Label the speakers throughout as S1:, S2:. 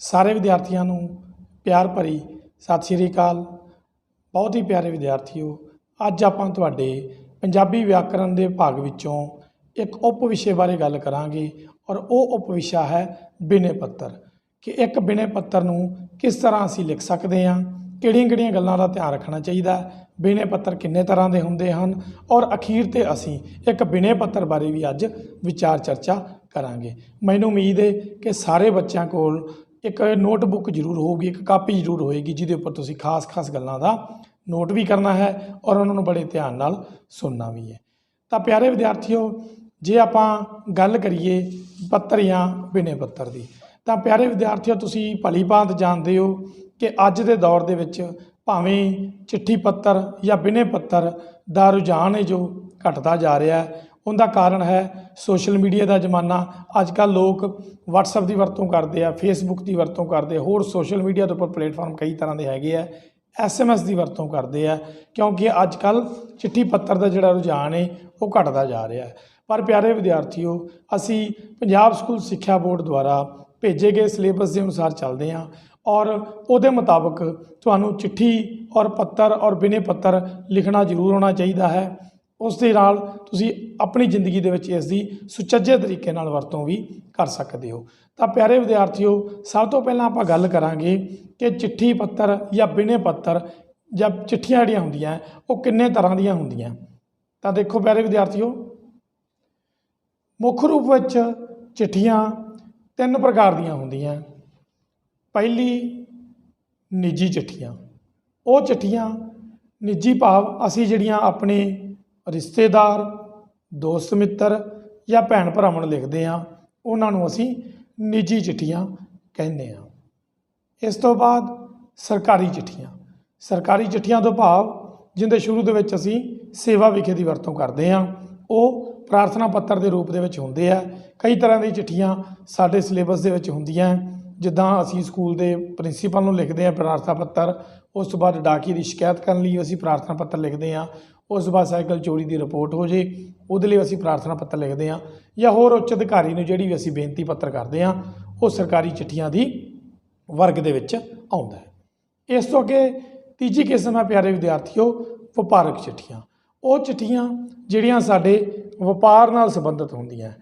S1: ਸਾਰੇ ਵਿਦਿਆਰਥੀਆਂ ਨੂੰ ਪਿਆਰ ਭਰੀ ਸਤਿ ਸ਼੍ਰੀ ਅਕਾਲ। ਬਹੁਤ ਹੀ ਪਿਆਰੇ ਵਿਦਿਆਰਥੀਓ, ਅੱਜ ਆਪਾਂ ਤੁਹਾਡੇ ਪੰਜਾਬੀ ਵਿਆਕਰਨ ਦੇ ਭਾਗ ਵਿੱਚੋਂ ਇੱਕ ਉਪ ਵਿਸ਼ੇ ਬਾਰੇ ਗੱਲ ਕਰਾਂਗੇ ਔਰ ਉਹ ਉਪ ਵਿਸ਼ਾ ਹੈ ਬਿਨੇ ਪੱਤਰ। ਕਿ ਇੱਕ ਬਿਨੇ ਪੱਤਰ ਨੂੰ ਕਿਸ ਤਰ੍ਹਾਂ ਅਸੀਂ ਲਿਖ ਸਕਦੇ ਹਾਂ, ਕਿਹੜੀਆਂ ਗੱਲਾਂ ਦਾ ਧਿਆਨ ਰੱਖਣਾ ਚਾਹੀਦਾ, ਬਿਨੇ ਪੱਤਰ ਕਿੰਨੇ ਤਰ੍ਹਾਂ ਦੇ ਹੁੰਦੇ ਹਨ ਔਰ ਅਖੀਰ 'ਤੇ ਅਸੀਂ ਇੱਕ ਬਿਨੇ ਪੱਤਰ ਬਾਰੇ ਵੀ ਅੱਜ ਵਿਚਾਰ ਚਰਚਾ ਕਰਾਂਗੇ। ਮੈਨੂੰ ਉਮੀਦ ਹੈ ਕਿ ਸਾਰੇ ਬੱਚਿਆਂ ਕੋਲ ਇੱਕ ਨੋਟਬੁੱਕ ਜ਼ਰੂਰ ਹੋਊਗੀ, ਇੱਕ ਕਾਪੀ ਜ਼ਰੂਰ ਹੋਏਗੀ ਜਿਹਦੇ ਉੱਪਰ ਤੁਸੀਂ ਖਾਸ ਗੱਲਾਂ ਦਾ ਨੋਟ ਵੀ ਕਰਨਾ ਹੈ ਔਰ ਉਹਨਾਂ ਨੂੰ ਬੜੇ ਧਿਆਨ ਨਾਲ ਸੁਣਨਾ ਵੀ ਹੈ। ਤਾਂ ਪਿਆਰੇ ਵਿਦਿਆਰਥੀਓ, ਜੇ ਆਪਾਂ ਗੱਲ ਕਰੀਏ ਪੱਤਰ ਜਾਂ ਬਿਨੇ ਪੱਤਰ ਦੀ, ਤਾਂ ਪਿਆਰੇ ਵਿਦਿਆਰਥੀਓ ਤੁਸੀਂ ਭਲੀ ਭਾਂਤ ਜਾਣਦੇ ਹੋ ਕਿ ਅੱਜ ਦੇ ਦੌਰ ਦੇ ਵਿੱਚ ਭਾਵੇਂ ਚਿੱਠੀ ਪੱਤਰ ਜਾਂ ਬਿਨੇ ਪੱਤਰ ਦਾ ਰੁਝਾਨ ਹੈ ਜੋ ਘਟਦਾ ਜਾ ਰਿਹਾ ਹੈ। ਉਹਦਾ ਕਾਰਨ ਹੈ ਸੋਸ਼ਲ ਮੀਡੀਆ ਦਾ ਜ਼ਮਾਨਾ। ਅੱਜ ਕੱਲ੍ਹ ਲੋਕ ਵਟਸਐਪ ਦੀ ਵਰਤੋਂ ਕਰਦੇ ਆ, ਫੇਸਬੁੱਕ ਦੀ ਵਰਤੋਂ ਕਰਦੇ, ਹੋਰ ਸੋਸ਼ਲ ਮੀਡੀਆ ਦੇ ਉੱਪਰ ਪਲੇਟਫਾਰਮ ਕਈ ਤਰ੍ਹਾਂ ਦੇ ਹੈਗੇ ਆ, SMS ਦੀ ਵਰਤੋਂ ਕਰਦੇ ਆ, ਕਿਉਂਕਿ ਅੱਜ ਕੱਲ੍ਹ ਚਿੱਠੀ ਪੱਤਰ ਦਾ ਜਿਹੜਾ ਰੁਝਾਨ ਹੈ ਉਹ ਘਟਦਾ ਜਾ ਰਿਹਾ ਹੈ। ਪਰ ਪਿਆਰੇ ਵਿਦਿਆਰਥੀਓ, ਅਸੀਂ ਪੰਜਾਬ ਸਕੂਲ ਸਿੱਖਿਆ ਬੋਰਡ ਦੁਆਰਾ ਭੇਜੇ ਗਏ ਸਿਲੇਬਸ ਦੇ ਅਨੁਸਾਰ ਚੱਲਦੇ ਹਾਂ ਔਰ ਉਹਦੇ ਮੁਤਾਬਕ ਤੁਹਾਨੂੰ ਚਿੱਠੀ ਔਰ ਪੱਤਰ ਔਰ ਬਿਨੇ ਪੱਤਰ ਲਿਖਣਾ ਜ਼ਰੂਰ ਆਉਣਾ ਚਾਹੀਦਾ ਹੈ। ਉਸ ਦੇ ਨਾਲ ਤੁਸੀਂ ਆਪਣੀ ਜ਼ਿੰਦਗੀ ਦੇ ਵਿੱਚ ਇਸ ਦੀ ਸੁਚੱਜੇ ਤਰੀਕੇ ਨਾਲ ਵਰਤੋਂ ਵੀ ਕਰ ਸਕਦੇ ਹੋ। ਤਾਂ ਪਿਆਰੇ ਵਿਦਿਆਰਥੀਓ, ਸਭ ਤੋਂ ਪਹਿਲਾਂ ਆਪਾਂ ਗੱਲ ਕਰਾਂਗੇ ਕਿ ਚਿੱਠੀ ਪੱਤਰ ਜਾਂ ਬਿਨੇ ਪੱਤਰ ਜਾਂ ਚਿੱਠੀਆਂ ਜਿਹੜੀਆਂ ਹੁੰਦੀਆਂ ਉਹ ਕਿੰਨੇ ਤਰ੍ਹਾਂ ਦੀਆਂ ਹੁੰਦੀਆਂ। ਤਾਂ ਦੇਖੋ ਪਿਆਰੇ ਵਿਦਿਆਰਥੀਓ, ਮੁੱਖ ਰੂਪ ਵਿੱਚ ਚਿੱਠੀਆਂ 3 ਪ੍ਰਕਾਰ ਦੀਆਂ ਹੁੰਦੀਆਂ। ਪਹਿਲੀ, ਨਿੱਜੀ ਚਿੱਠੀਆਂ। ਉਹ ਚਿੱਠੀਆਂ ਨਿੱਜੀ ਭਾਵ ਅਸੀਂ ਜਿਹੜੀਆਂ ਆਪਣੇ ਰਿਸ਼ਤੇਦਾਰ, ਦੋਸਤ ਮਿੱਤਰ ਜਾਂ ਭੈਣ ਭਰਾਵਾਂ ਨੂੰ ਲਿਖਦੇ ਹਾਂ, ਉਹਨਾਂ ਨੂੰ ਅਸੀਂ ਨਿੱਜੀ ਚਿੱਠੀਆਂ ਕਹਿੰਦੇ ਹਾਂ। ਇਸ ਤੋਂ ਬਾਅਦ ਸਰਕਾਰੀ ਚਿੱਠੀਆਂ। ਸਰਕਾਰੀ ਚਿੱਠੀਆਂ ਤੋਂ ਭਾਵ ਜਿਹਦੇ ਸ਼ੁਰੂ ਦੇ ਵਿੱਚ ਅਸੀਂ ਸੇਵਾ ਵਿਖੇ ਦੀ ਵਰਤੋਂ ਕਰਦੇ ਹਾਂ, ਉਹ ਪ੍ਰਾਰਥਨਾ ਪੱਤਰ ਦੇ ਰੂਪ ਦੇ ਵਿੱਚ ਹੁੰਦੇ ਆ। ਕਈ ਤਰ੍ਹਾਂ ਦੀ ਚਿੱਠੀਆਂ ਸਾਡੇ ਸਿਲੇਬਸ ਦੇ ਵਿੱਚ ਹੁੰਦੀਆਂ, ਜਿੱਦਾਂ ਅਸੀਂ ਸਕੂਲ ਦੇ ਪ੍ਰਿੰਸੀਪਲ ਨੂੰ ਲਿਖਦੇ ਹਾਂ ਪ੍ਰਾਰਥਨਾ ਪੱਤਰ, ਉਸ ਤੋਂ ਬਾਅਦ ਡਾਕੀ ਦੀ ਸ਼ਿਕਾਇਤ ਕਰਨ ਲਈ ਅਸੀਂ ਪ੍ਰਾਰਥਨਾ ਪੱਤਰ ਲਿਖਦੇ ਹਾਂ, ਉਸ ਤੋਂ ਬਾਅਦ ਸਾਈਕਲ ਚੋਰੀ ਦੀ ਰਿਪੋਰਟ ਹੋ ਜੇ ਉਹਦੇ ਲਈ ਅਸੀਂ ਪ੍ਰਾਰਥਨਾ ਪੱਤਰ ਲਿਖਦੇ ਹਾਂ, ਜਾਂ ਹੋਰ ਉੱਚ ਅਧਿਕਾਰੀ ਨੂੰ ਜਿਹੜੀ ਵੀ ਅਸੀਂ ਬੇਨਤੀ ਪੱਤਰ ਕਰਦੇ ਹਾਂ, ਉਹ ਸਰਕਾਰੀ ਚਿੱਠੀਆਂ ਦੀ ਵਰਗ ਦੇ ਵਿੱਚ ਆਉਂਦਾ ਹੈ। ਇਸ ਤੋਂ ਅੱਗੇ ਤੀਜੀ ਕਿਸਮ ਹੈ ਪਿਆਰੇ ਵਿਦਿਆਰਥੀਓ, ਵਪਾਰਕ ਚਿੱਠੀਆਂ। ਉਹ ਚਿੱਠੀਆਂ ਜਿਹੜੀਆਂ ਸਾਡੇ ਵਪਾਰ ਨਾਲ ਸੰਬੰਧਿਤ ਹੁੰਦੀਆਂ।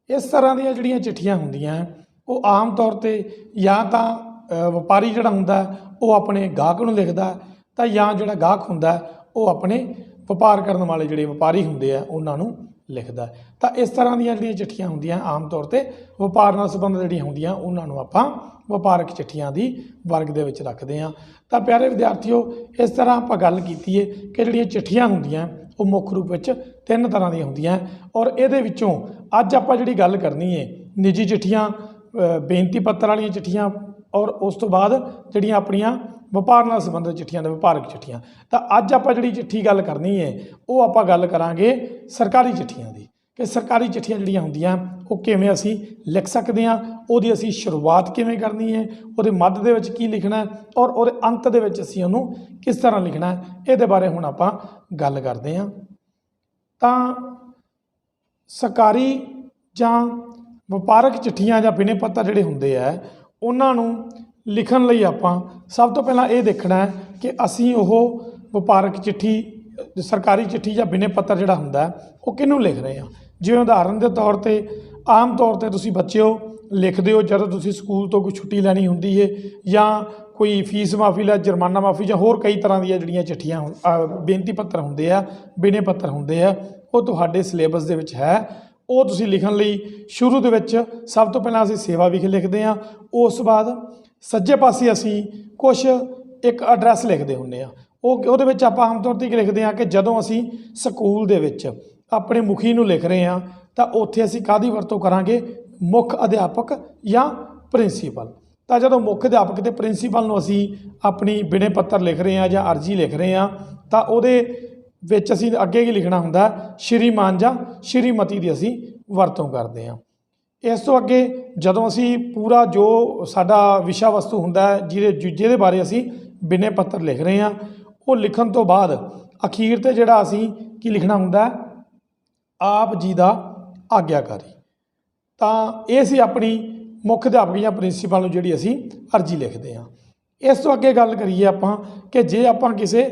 S1: ਇਸ ਤਰ੍ਹਾਂ ਦੀਆਂ ਜਿਹੜੀਆਂ ਚਿੱਠੀਆਂ ਹੁੰਦੀਆਂ ਉਹ ਆਮ ਤੌਰ 'ਤੇ ਜਾਂ ਤਾਂ ਵਪਾਰੀ ਜਿਹੜਾ ਹੁੰਦਾ ਉਹ ਆਪਣੇ ਗਾਹਕ ਨੂੰ ਲਿਖਦਾ, ਤਾਂ ਜਾਂ ਜਿਹੜਾ ਗਾਹਕ ਹੁੰਦਾ ਉਹ ਆਪਣੇ ਵਪਾਰ ਕਰਨ ਵਾਲੇ ਜਿਹੜੇ ਵਪਾਰੀ ਹੁੰਦੇ ਆ ਉਹਨਾਂ ਨੂੰ ਲਿਖਦਾ। ਤਾਂ ਇਸ ਤਰ੍ਹਾਂ ਦੀਆਂ ਜਿਹੜੀਆਂ ਚਿੱਠੀਆਂ ਹੁੰਦੀਆਂ ਆਮ ਤੌਰ 'ਤੇ ਵਪਾਰ ਨਾਲ ਸੰਬੰਧਿਤ ਜਿਹੜੀਆਂ ਹੁੰਦੀਆਂ ਉਹਨਾਂ ਨੂੰ ਆਪਾਂ ਵਪਾਰਕ ਚਿੱਠੀਆਂ ਦੀ ਵਰਗ ਦੇ ਵਿੱਚ ਰੱਖਦੇ ਹਾਂ। ਤਾਂ ਪਿਆਰੇ ਵਿਦਿਆਰਥੀਓ, ਇਸ ਤਰ੍ਹਾਂ ਆਪਾਂ ਗੱਲ ਕੀਤੀ ਹੈ ਕਿ ਜਿਹੜੀਆਂ ਚਿੱਠੀਆਂ ਹੁੰਦੀਆਂ ਉਹ ਮੁੱਖ ਰੂਪ ਵਿੱਚ 3 ਤਰ੍ਹਾਂ ਦੀਆਂ ਹੁੰਦੀਆਂ ਔਰ ਇਹਦੇ ਵਿੱਚੋਂ ਅੱਜ ਆਪਾਂ ਜਿਹੜੀ ਗੱਲ ਕਰਨੀ ਹੈ ਨਿੱਜੀ ਚਿੱਠੀਆਂ, ਬੇਨਤੀ ਪੱਤਰ ਵਾਲੀਆਂ ਚਿੱਠੀਆਂ ਔਰ ਉਸ ਤੋਂ ਬਾਅਦ ਜਿਹੜੀਆਂ ਆਪਣੀਆਂ ਵਪਾਰ ਨਾਲ ਸੰਬੰਧਿਤ ਚਿੱਠੀਆਂ ਨੇ, ਵਪਾਰਕ ਚਿੱਠੀਆਂ। ਤਾਂ ਅੱਜ ਆਪਾਂ ਜਿਹੜੀ ਚਿੱਠੀ ਗੱਲ ਕਰਨੀ ਹੈ ਉਹ ਆਪਾਂ ਗੱਲ ਕਰਾਂਗੇ ਸਰਕਾਰੀ ਚਿੱਠੀਆਂ ਦੀ, ਕਿ ਸਰਕਾਰੀ ਚਿੱਠੀਆਂ ਜਿਹੜੀਆਂ ਹੁੰਦੀਆਂ ਉਹ ਕਿਵੇਂ ਅਸੀਂ ਲਿਖ ਸਕਦੇ ਹਾਂ, ਉਹਦੀ ਅਸੀਂ ਸ਼ੁਰੂਆਤ ਕਿਵੇਂ ਕਰਨੀ ਹੈ, ਉਹਦੇ ਮੱਧ ਦੇ ਵਿੱਚ ਕੀ ਲਿਖਣਾ ਔਰ ਉਹਦੇ ਅੰਤ ਦੇ ਵਿੱਚ ਅਸੀਂ ਉਹਨੂੰ ਕਿਸ ਤਰ੍ਹਾਂ ਲਿਖਣਾ, ਇਹਦੇ ਬਾਰੇ ਹੁਣ ਆਪਾਂ ਗੱਲ ਕਰਦੇ ਹਾਂ। ਤਾਂ ਸਰਕਾਰੀ ਜਾਂ ਵਪਾਰਕ ਚਿੱਠੀਆਂ ਜਾਂ ਬਿਨੇ ਪੱਤਰ ਜਿਹੜੇ ਹੁੰਦੇ ਆ ਉਹਨਾਂ ਨੂੰ ਲਿਖਣ ਲਈ ਆਪਾਂ ਸਭ ਤੋਂ ਪਹਿਲਾਂ ਇਹ ਦੇਖਣਾ ਕਿ ਅਸੀਂ ਉਹ ਵਪਾਰਕ ਚਿੱਠੀ, ਸਰਕਾਰੀ ਚਿੱਠੀ ਜਾਂ ਬਿਨੇ ਪੱਤਰ ਜਿਹੜਾ ਹੁੰਦਾ ਉਹ ਕਿਹਨੂੰ ਲਿਖ ਰਹੇ ਹਾਂ। ਜਿਵੇਂ ਉਦਾਹਰਨ ਦੇ ਤੌਰ 'ਤੇ ਆਮ ਤੌਰ 'ਤੇ ਤੁਸੀਂ ਬੱਚਿਓ ਲਿਖਦੇ ਹੋ ਜਦੋਂ ਤੁਸੀਂ ਸਕੂਲ ਤੋਂ ਕੋਈ ਛੁੱਟੀ ਲੈਣੀ ਹੁੰਦੀ ਹੈ ਜਾਂ ਕੋਈ ਫੀਸ ਮਾਫੀ ਜਾਂ ਜੁਰਮਾਨਾ ਮਾਫੀ ਜਾਂ ਹੋਰ ਕਈ ਤਰ੍ਹਾਂ ਦੀਆਂ ਜਿਹੜੀਆਂ ਚਿੱਠੀਆਂ ਬੇਨਤੀ ਪੱਤਰ ਹੁੰਦੇ ਆ, ਬਿਨੇ ਪੱਤਰ ਹੁੰਦੇ ਆ, ਉਹ ਤੁਹਾਡੇ ਸਿਲੇਬਸ ਦੇ ਵਿੱਚ ਹੈ। ਉਹ ਤੁਸੀਂ ਲਿਖਣ ਲਈ ਸ਼ੁਰੂ ਦੇ ਵਿੱਚ ਸਭ ਤੋਂ ਪਹਿਲਾਂ ਅਸੀਂ ਸੇਵਾ ਵਿਖੇ ਲਿਖਦੇ ਹਾਂ। ਉਸ ਤੋਂ ਬਾਅਦ ਸੱਜੇ ਪਾਸੇ ਅਸੀਂ ਕੁਛ ਇੱਕ ਐਡਰੈਸ ਲਿਖਦੇ ਹੁੰਦੇ ਹਾਂ। ਉਹਦੇ ਵਿੱਚ ਆਪਾਂ ਆਮ ਤੌਰ 'ਤੇ ਕੀ ਲਿਖਦੇ ਹਾਂ ਕਿ ਜਦੋਂ ਅਸੀਂ ਸਕੂਲ ਦੇ ਵਿੱਚ ਆਪਣੇ ਮੁਖੀ ਨੂੰ ਲਿਖ ਰਹੇ ਹਾਂ ਤਾਂ ਉੱਥੇ ਅਸੀਂ ਕਾਹਦੀ ਵਰਤੋਂ ਕਰਾਂਗੇ, ਮੁੱਖ ਅਧਿਆਪਕ ਜਾਂ ਪ੍ਰਿੰਸੀਪਲ। ਤਾਂ ਜਦੋਂ ਮੁੱਖ ਅਧਿਆਪਕ ਅਤੇ ਪ੍ਰਿੰਸੀਪਲ ਨੂੰ ਅਸੀਂ ਆਪਣੀ ਬਿਨੇ ਪੱਤਰ ਲਿਖ ਰਹੇ ਹਾਂ ਜਾਂ ਅਰਜੀ ਲਿਖ ਰਹੇ ਹਾਂ ਤਾਂ ਉਹਦੇ ਵਿੱਚ ਅਸੀਂ ਅੱਗੇ ਕੀ ਲਿਖਣਾ ਹੁੰਦਾ, ਸ਼੍ਰੀਮਾਨ ਜਾਂ ਸ਼੍ਰੀਮਤੀ ਦੀ ਅਸੀਂ ਵਰਤੋਂ ਕਰਦੇ ਹਾਂ। ਇਸ ਤੋਂ ਅੱਗੇ ਜਦੋਂ ਅਸੀਂ ਪੂਰਾ ਜੋ ਸਾਡਾ ਵਿਸ਼ਾ ਵਸਤੂ ਹੁੰਦਾ ਜਿਹਦੇ ਬਾਰੇ ਅਸੀਂ ਬਿਨੇ ਪੱਤਰ ਲਿਖ ਰਹੇ ਹਾਂ, ਉਹ ਲਿਖਣ ਤੋਂ ਬਾਅਦ ਅਖੀਰ 'ਤੇ ਜਿਹੜਾ ਅਸੀਂ ਕੀ ਲਿਖਣਾ ਹੁੰਦਾ, ਆਪ ਜੀ ਦਾ ਆਗਿਆਕਾਰੀ। ਤਾਂ ਇਹ ਸੀ ਆਪਣੀ ਮੁੱਖ ਅਧਿਆਪਕ ਜਾਂ ਪ੍ਰਿੰਸੀਪਲ ਨੂੰ ਜਿਹੜੀ ਅਸੀਂ ਅਰਜੀ ਲਿਖਦੇ ਹਾਂ। ਇਸ ਤੋਂ ਅੱਗੇ ਗੱਲ ਕਰੀਏ ਆਪਾਂ ਕਿ ਜੇ ਆਪਾਂ ਕਿਸੇ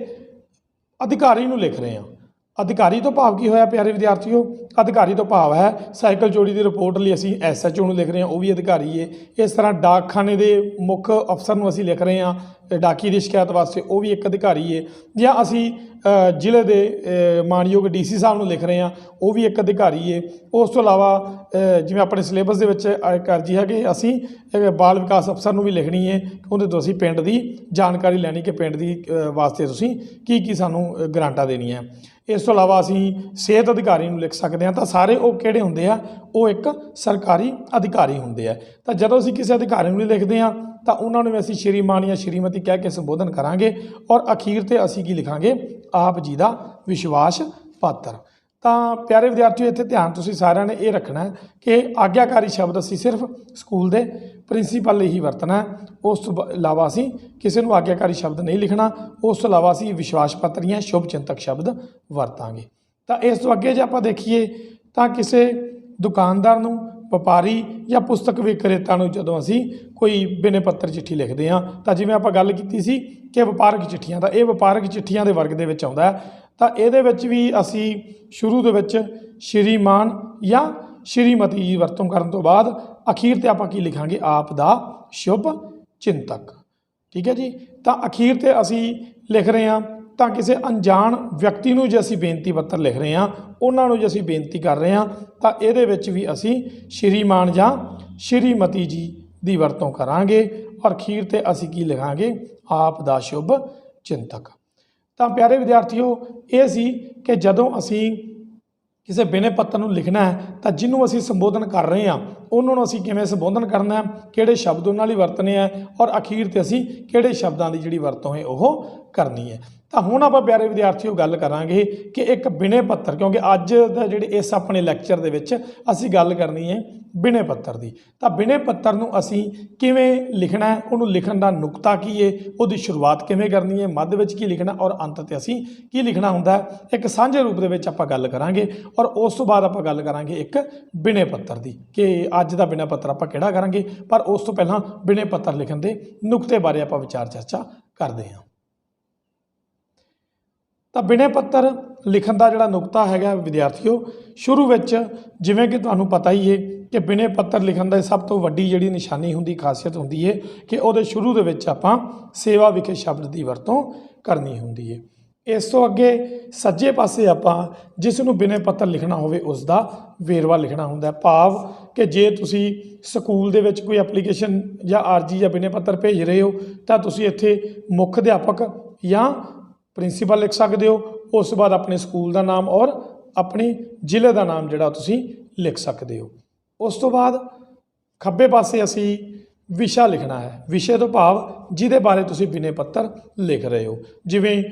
S1: ਅਧਿਕਾਰੀ ਨੂੰ ਲਿਖ ਰਹੇ ਹਾਂ, ਅਧਿਕਾਰੀ ਤੋਂ ਭਾਵ ਕੀ ਹੋਇਆ ਪਿਆਰੇ ਵਿਦਿਆਰਥੀਓ? ਅਧਿਕਾਰੀ ਤੋਂ ਭਾਵ ਹੈ ਸਾਈਕਲ ਚੋਰੀ ਦੀ ਰਿਪੋਰਟ ਲਈ ਅਸੀਂ SHO ਨੂੰ ਲਿਖ ਰਹੇ ਹਾਂ, ਉਹ ਵੀ ਅਧਿਕਾਰੀ ਹੈ। ਇਸ ਤਰ੍ਹਾਂ ਡਾਕਖਾਨੇ ਦੇ ਮੁੱਖ ਅਫਸਰ ਨੂੰ ਅਸੀਂ ਲਿਖ ਰਹੇ ਹਾਂ ਡਾਕੀ ਦੀ ਸ਼ਿਕਾਇਤ ਵਾਸਤੇ, ਉਹ ਵੀ ਇੱਕ ਅਧਿਕਾਰੀ ਹੈ। ਜਾਂ ਅਸੀਂ ਜ਼ਿਲ੍ਹੇ ਦੇ ਮਾਨਯੋਗ DC ਸਾਹਿਬ ਨੂੰ ਲਿਖ ਰਹੇ ਹਾਂ, ਉਹ ਵੀ ਇੱਕ ਅਧਿਕਾਰੀ ਹੈ। ਉਸ ਤੋਂ ਇਲਾਵਾ ਜਿਵੇਂ ਆਪਣੇ ਸਿਲੇਬਸ ਦੇ ਵਿੱਚ ਇੱਕ ਅਰਜੀ ਹੈ ਕਿ ਅਸੀਂ ਬਾਲ ਵਿਕਾਸ ਅਫਸਰ ਨੂੰ ਵੀ ਲਿਖਣੀ ਹੈ, ਉਹਦੇ ਤੋਂ ਅਸੀਂ ਪਿੰਡ ਦੀ ਜਾਣਕਾਰੀ ਲੈਣੀ ਕਿ ਪਿੰਡ ਦੀ ਵਾਸਤੇ ਤੁਸੀਂ ਕੀ ਸਾਨੂੰ ਗਰਾਂਟਾਂ ਦੇਣੀਆਂ। ਇਸ ਤੋਂ ਇਲਾਵਾ ਅਸੀਂ ਸਿਹਤ ਅਧਿਕਾਰੀ ਨੂੰ ਲਿਖ ਸਕਦੇ ਹਾਂ। ਤਾਂ ਸਾਰੇ ਉਹ ਕਿਹੜੇ ਹੁੰਦੇ ਆ? ਉਹ ਇੱਕ ਸਰਕਾਰੀ ਅਧਿਕਾਰੀ ਹੁੰਦੇ ਆ। ਤਾਂ ਜਦੋਂ ਅਸੀਂ ਕਿਸੇ ਅਧਿਕਾਰੀ ਨੂੰ ਲਿਖਦੇ ਹਾਂ ਤਾਂ ਉਹਨਾਂ ਨੂੰ ਅਸੀਂ ਸ਼੍ਰੀਮਾਨ ਜਾਂ ਸ਼੍ਰੀਮਤੀ ਕਹਿ ਕੇ ਸੰਬੋਧਨ ਕਰਾਂਗੇ, ਔਰ ਅਖੀਰ 'ਤੇ ਅਸੀਂ ਕੀ ਲਿਖਾਂਗੇ? ਆਪ ਜੀ ਦਾ ਵਿਸ਼ਵਾਸ ਪਾਤਰ। ਤਾਂ ਪਿਆਰੇ ਵਿਦਿਆਰਥੀਓ, ਇੱਥੇ ਧਿਆਨ ਤੁਸੀਂ ਸਾਰਿਆਂ ਨੇ ਇਹ ਰੱਖਣਾ ਹੈ ਕਿ ਆਗਿਆਕਾਰੀ ਸ਼ਬਦ ਅਸੀਂ ਸਿਰਫ ਸਕੂਲ ਦੇ ਪ੍ਰਿੰਸੀਪਲ ਲਈ ਹੀ ਵਰਤਣਾ ਹੈ। ਉਸ ਤੋਂ ਇਲਾਵਾ ਅਸੀਂ ਕਿਸੇ ਨੂੰ ਆਗਿਆਕਾਰੀ ਸ਼ਬਦ ਨਹੀਂ ਲਿਖਣਾ। ਉਸ ਤੋਂ ਇਲਾਵਾ ਅਸੀਂ ਵਿਸ਼ਵਾਸ ਪਾਤਰ ਜਾਂ ਸ਼ੁਭ ਚਿੰਤਕ ਸ਼ਬਦ ਵਰਤਾਂਗੇ। ਤਾਂ ਇਸ ਤੋਂ ਅੱਗੇ ਜੇ ਆਪਾਂ ਦੇਖੀਏ ਤਾਂ ਕਿਸੇ ਦੁਕਾਨਦਾਰ ਨੂੰ, ਵਪਾਰੀ ਜਾਂ ਪੁਸਤਕ ਵਿਕਰੇਤਾ ਨੂੰ ਜਦੋਂ ਅਸੀਂ ਕੋਈ ਬਿਨੇ ਪੱਤਰ ਚਿੱਠੀ ਲਿਖਦੇ ਹਾਂ, ਤਾਂ ਜਿਵੇਂ ਆਪਾਂ ਗੱਲ ਕੀਤੀ ਸੀ ਕਿ ਵਪਾਰਕ ਚਿੱਠੀਆਂ, ਤਾਂ ਇਹ ਵਪਾਰਕ ਚਿੱਠੀਆਂ ਦੇ ਵਰਗ ਦੇ ਵਿੱਚ ਆਉਂਦਾ ਹੈ। ਤਾਂ ਇਹਦੇ ਵਿੱਚ ਵੀ ਅਸੀਂ ਸ਼ੁਰੂ ਦੇ ਵਿੱਚ ਸ਼੍ਰੀਮਾਨ ਜਾਂ ਸ਼੍ਰੀਮਤੀ ਜੀ ਵਰਤੋਂ ਕਰਨ ਤੋਂ ਬਾਅਦ ਅਖੀਰ 'ਤੇ ਆਪਾਂ ਕੀ ਲਿਖਾਂਗੇ? ਆਪ ਦਾ ਸ਼ੁਭ ਚਿੰਤਕ। ਠੀਕ ਹੈ ਜੀ। ਤਾਂ ਅਖੀਰ 'ਤੇ ਅਸੀਂ ਲਿਖ ਰਹੇ ਹਾਂ ਤਾਂ ਕਿਸੇ ਅਣਜਾਣ ਵਿਅਕਤੀ ਨੂੰ ਜੇ ਅਸੀਂ ਬੇਨਤੀ ਪੱਤਰ ਲਿਖ ਰਹੇ ਹਾਂ, ਉਹਨਾਂ ਨੂੰ ਜੇ ਅਸੀਂ ਬੇਨਤੀ ਕਰ ਰਹੇ ਹਾਂ, ਤਾਂ ਇਹਦੇ ਵਿੱਚ ਵੀ ਅਸੀਂ ਸ਼੍ਰੀਮਾਨ ਜਾਂ ਸ਼੍ਰੀਮਤੀ ਜੀ ਦੀ ਵਰਤੋਂ ਕਰਾਂਗੇ, ਔਰ ਅਖੀਰ 'ਤੇ ਅਸੀਂ ਕੀ ਲਿਖਾਂਗੇ? ਆਪ ਦਾ ਸ਼ੁਭ ਚਿੰਤਕ। ਤਾਂ ਪਿਆਰੇ ਵਿਦਿਆਰਥੀਓ, ਇਹ ਸੀ ਕਿ ਜਦੋਂ ਅਸੀਂ ਕਿਸੇ ਬਿਨੇ ਪੱਤਰ ਨੂੰ ਲਿਖਣਾ ਹੈ ਤਾਂ ਜਿਹਨੂੰ ਅਸੀਂ ਸੰਬੋਧਨ ਕਰ ਰਹੇ ਹਾਂ ਉਹਨਾਂ ਨੂੰ ਅਸੀਂ ਕਿਵੇਂ ਸੰਬੋਧਨ ਕਰਨਾ ਹੈ, ਕਿਹੜੇ ਸ਼ਬਦ ਉਹਨਾਂ ਲਈ ਵਰਤਣੇ ਹੈ, ਔਰ ਅਖੀਰ 'ਤੇ ਅਸੀਂ ਕਿਹੜੇ ਸ਼ਬਦਾਂ ਦੀ ਜਿਹੜੀ ਵਰਤੋਂ ਹੈ ਉਹ ਕਰਨੀ ਹੈ। ਤਾਂ ਹੁਣ ਆਪਾਂ ਪਿਆਰੇ ਵਿਦਿਆਰਥੀਓ ਗੱਲ ਕਰਾਂਗੇ ਕਿ ਇੱਕ ਬਿਨੇ ਪੱਤਰ, ਕਿਉਂਕਿ ਅੱਜ ਦਾ ਜਿਹੜੇ ਇਸ ਆਪਣੇ ਲੈਕਚਰ ਦੇ ਵਿੱਚ ਅਸੀਂ ਗੱਲ ਕਰਨੀ ਹੈ ਬਿਨੇ ਪੱਤਰ ਦੀ। ਤਾਂ ਬਿਨੇ ਪੱਤਰ ਨੂੰ ਅਸੀਂ ਕਿਵੇਂ ਲਿਖਣਾ ਹੈ, ਉਹਨੂੰ ਲਿਖਣ ਦਾ ਨੁਕਤਾ ਕੀ ਹੈ, ਉਹਦੀ ਸ਼ੁਰੂਆਤ ਕਿਵੇਂ ਕਰਨੀ ਹੈ, ਮੱਧ ਵਿੱਚ ਕੀ ਲਿਖਣਾ, ਔਰ ਅੰਤ 'ਤੇ ਅਸੀਂ ਕੀ ਲਿਖਣਾ ਹੁੰਦਾ ਹੈ, ਇੱਕ ਸਾਂਝੇ ਰੂਪ ਦੇ ਵਿੱਚ ਆਪਾਂ ਗੱਲ ਕਰਾਂਗੇ। ਔਰ ਉਸ ਤੋਂ ਬਾਅਦ ਆਪਾਂ ਗੱਲ ਕਰਾਂਗੇ ਇੱਕ ਬਿਨੇ ਪੱਤਰ ਦੀ, ਕਿ ਅੱਜ ਦਾ ਬਿਨਾ ਪੱਤਰ ਆਪਾਂ ਕਿਹੜਾ ਕਰਾਂਗੇ। ਪਰ ਉਸ ਤੋਂ ਪਹਿਲਾਂ ਬਿਨੇ ਪੱਤਰ ਲਿਖਣ ਦੇ ਨੁਕਤੇ ਬਾਰੇ ਆਪਾਂ ਵਿਚਾਰ ਚਰਚਾ ਕਰਦੇ ਹਾਂ। ਤਾਂ ਬਿਨੇ ਪੱਤਰ ਲਿਖਣ ਦਾ ਜਿਹੜਾ ਨੁਕਤਾ ਹੈਗਾ ਵਿਦਿਆਰਥੀਓ, ਸ਼ੁਰੂ ਵਿੱਚ ਜਿਵੇਂ ਕਿ ਤੁਹਾਨੂੰ ਪਤਾ ਹੀ ਹੈ ਕਿ ਬਿਨੇ ਪੱਤਰ ਲਿਖਣ ਦਾ ਸਭ ਤੋਂ ਵੱਡੀ ਜਿਹੜੀ ਨਿਸ਼ਾਨੀ ਹੁੰਦੀ, ਖਾਸੀਅਤ ਹੁੰਦੀ ਹੈ ਕਿ ਉਹਦੇ ਸ਼ੁਰੂ ਦੇ ਵਿੱਚ ਆਪਾਂ ਸੇਵਾ ਵਿਖੇ ਸ਼ਬਦ ਦੀ ਵਰਤੋਂ ਕਰਨੀ ਹੁੰਦੀ ਹੈ। ਇਸ ਤੋਂ ਅੱਗੇ ਸੱਜੇ ਪਾਸੇ ਆਪਾਂ ਜਿਸ ਨੂੰ ਬਿਨੇ ਪੱਤਰ ਲਿਖਣਾ ਹੋਵੇ ਉਸ ਦਾ ਵੇਰਵਾ ਲਿਖਣਾ ਹੁੰਦਾ। ਭਾਵ ਕਿ ਜੇ ਤੁਸੀਂ ਸਕੂਲ ਦੇ ਵਿੱਚ ਕੋਈ ਐਪਲੀਕੇਸ਼ਨ ਜਾਂ ਅਰਜੀ ਜਾਂ ਬਿਨੇ ਪੱਤਰ ਭੇਜ ਰਹੇ ਹੋ ਤਾਂ ਤੁਸੀਂ ਇੱਥੇ ਮੁੱਖ ਅਧਿਆਪਕ ਜਾਂ ਪ੍ਰਿੰਸੀਪਲ ਲਿਖ ਸਕਦੇ ਹੋ। ਉਸ ਤੋਂ ਬਾਅਦ ਆਪਣੇ ਸਕੂਲ ਦਾ ਨਾਮ ਔਰ ਆਪਣੇ ਜ਼ਿਲ੍ਹੇ ਦਾ ਨਾਮ ਜਿਹੜਾ ਤੁਸੀਂ ਲਿਖ ਸਕਦੇ ਹੋ। ਉਸ ਤੋਂ ਬਾਅਦ ਖੱਬੇ ਪਾਸੇ ਅਸੀਂ ਵਿਸ਼ਾ ਲਿਖਣਾ ਹੈ। ਵਿਸ਼ੇ ਤੋਂ ਭਾਵ ਜਿਹਦੇ ਬਾਰੇ ਤੁਸੀਂ ਬਿਨੇ ਪੱਤਰ ਲਿਖ ਰਹੇ ਹੋ, ਜਿਵੇਂ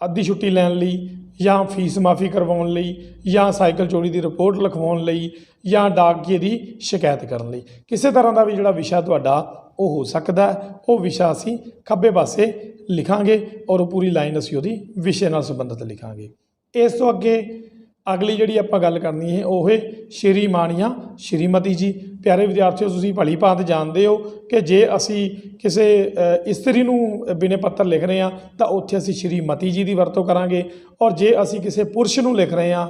S1: ਅੱਧੀ ਛੁੱਟੀ ਲੈਣ ਲਈ ਜਾਂ ਫੀਸ ਮਾਫੀ ਕਰਵਾਉਣ ਲਈ ਜਾਂ ਸਾਈਕਲ ਚੋਰੀ ਦੀ ਰਿਪੋਰਟ ਲਿਖਵਾਉਣ ਲਈ ਜਾਂ ਡਾਕੀਏ ਦੀ ਸ਼ਿਕਾਇਤ ਕਰਨ ਲਈ। ਕਿਸੇ ਤਰ੍ਹਾਂ ਦਾ ਵੀ ਜਿਹੜਾ ਵਿਸ਼ਾ ਤੁਹਾਡਾ ਉਹ ਹੋ ਸਕਦਾ, ਉਹ ਵਿਸ਼ਾ ਅਸੀਂ ਖੱਬੇ ਪਾਸੇ ਲਿਖਾਂਗੇ ਔਰ ਉਹ ਪੂਰੀ ਲਾਈਨ ਅਸੀਂ ਉਹਦੀ ਵਿਸ਼ੇ ਨਾਲ ਸੰਬੰਧਿਤ ਲਿਖਾਂਗੇ। ਇਸ ਤੋਂ ਅੱਗੇ ਅਗਲੀ ਜਿਹੜੀ ਆਪਾਂ ਗੱਲ ਕਰਨੀ ਹੈ ਉਹ ਹੈ ਸ਼੍ਰੀਮਾਨ ਜਾਂ ਸ਼੍ਰੀਮਤੀ ਜੀ। ਪਿਆਰੇ ਵਿਦਿਆਰਥੀਓ, ਤੁਸੀਂ ਭਲੀ ਭਾਂਤ ਜਾਣਦੇ ਹੋ ਕਿ ਜੇ ਅਸੀਂ ਕਿਸੇ ਇਸਤਰੀ ਨੂੰ ਬਿਨੇ ਪੱਤਰ ਲਿਖ ਰਹੇ ਹਾਂ ਤਾਂ ਉੱਥੇ ਅਸੀਂ ਸ਼੍ਰੀਮਤੀ ਜੀ ਦੀ ਵਰਤੋਂ ਕਰਾਂਗੇ, ਔਰ ਜੇ ਅਸੀਂ ਕਿਸੇ ਪੁਰਸ਼ ਨੂੰ ਲਿਖ ਰਹੇ ਹਾਂ,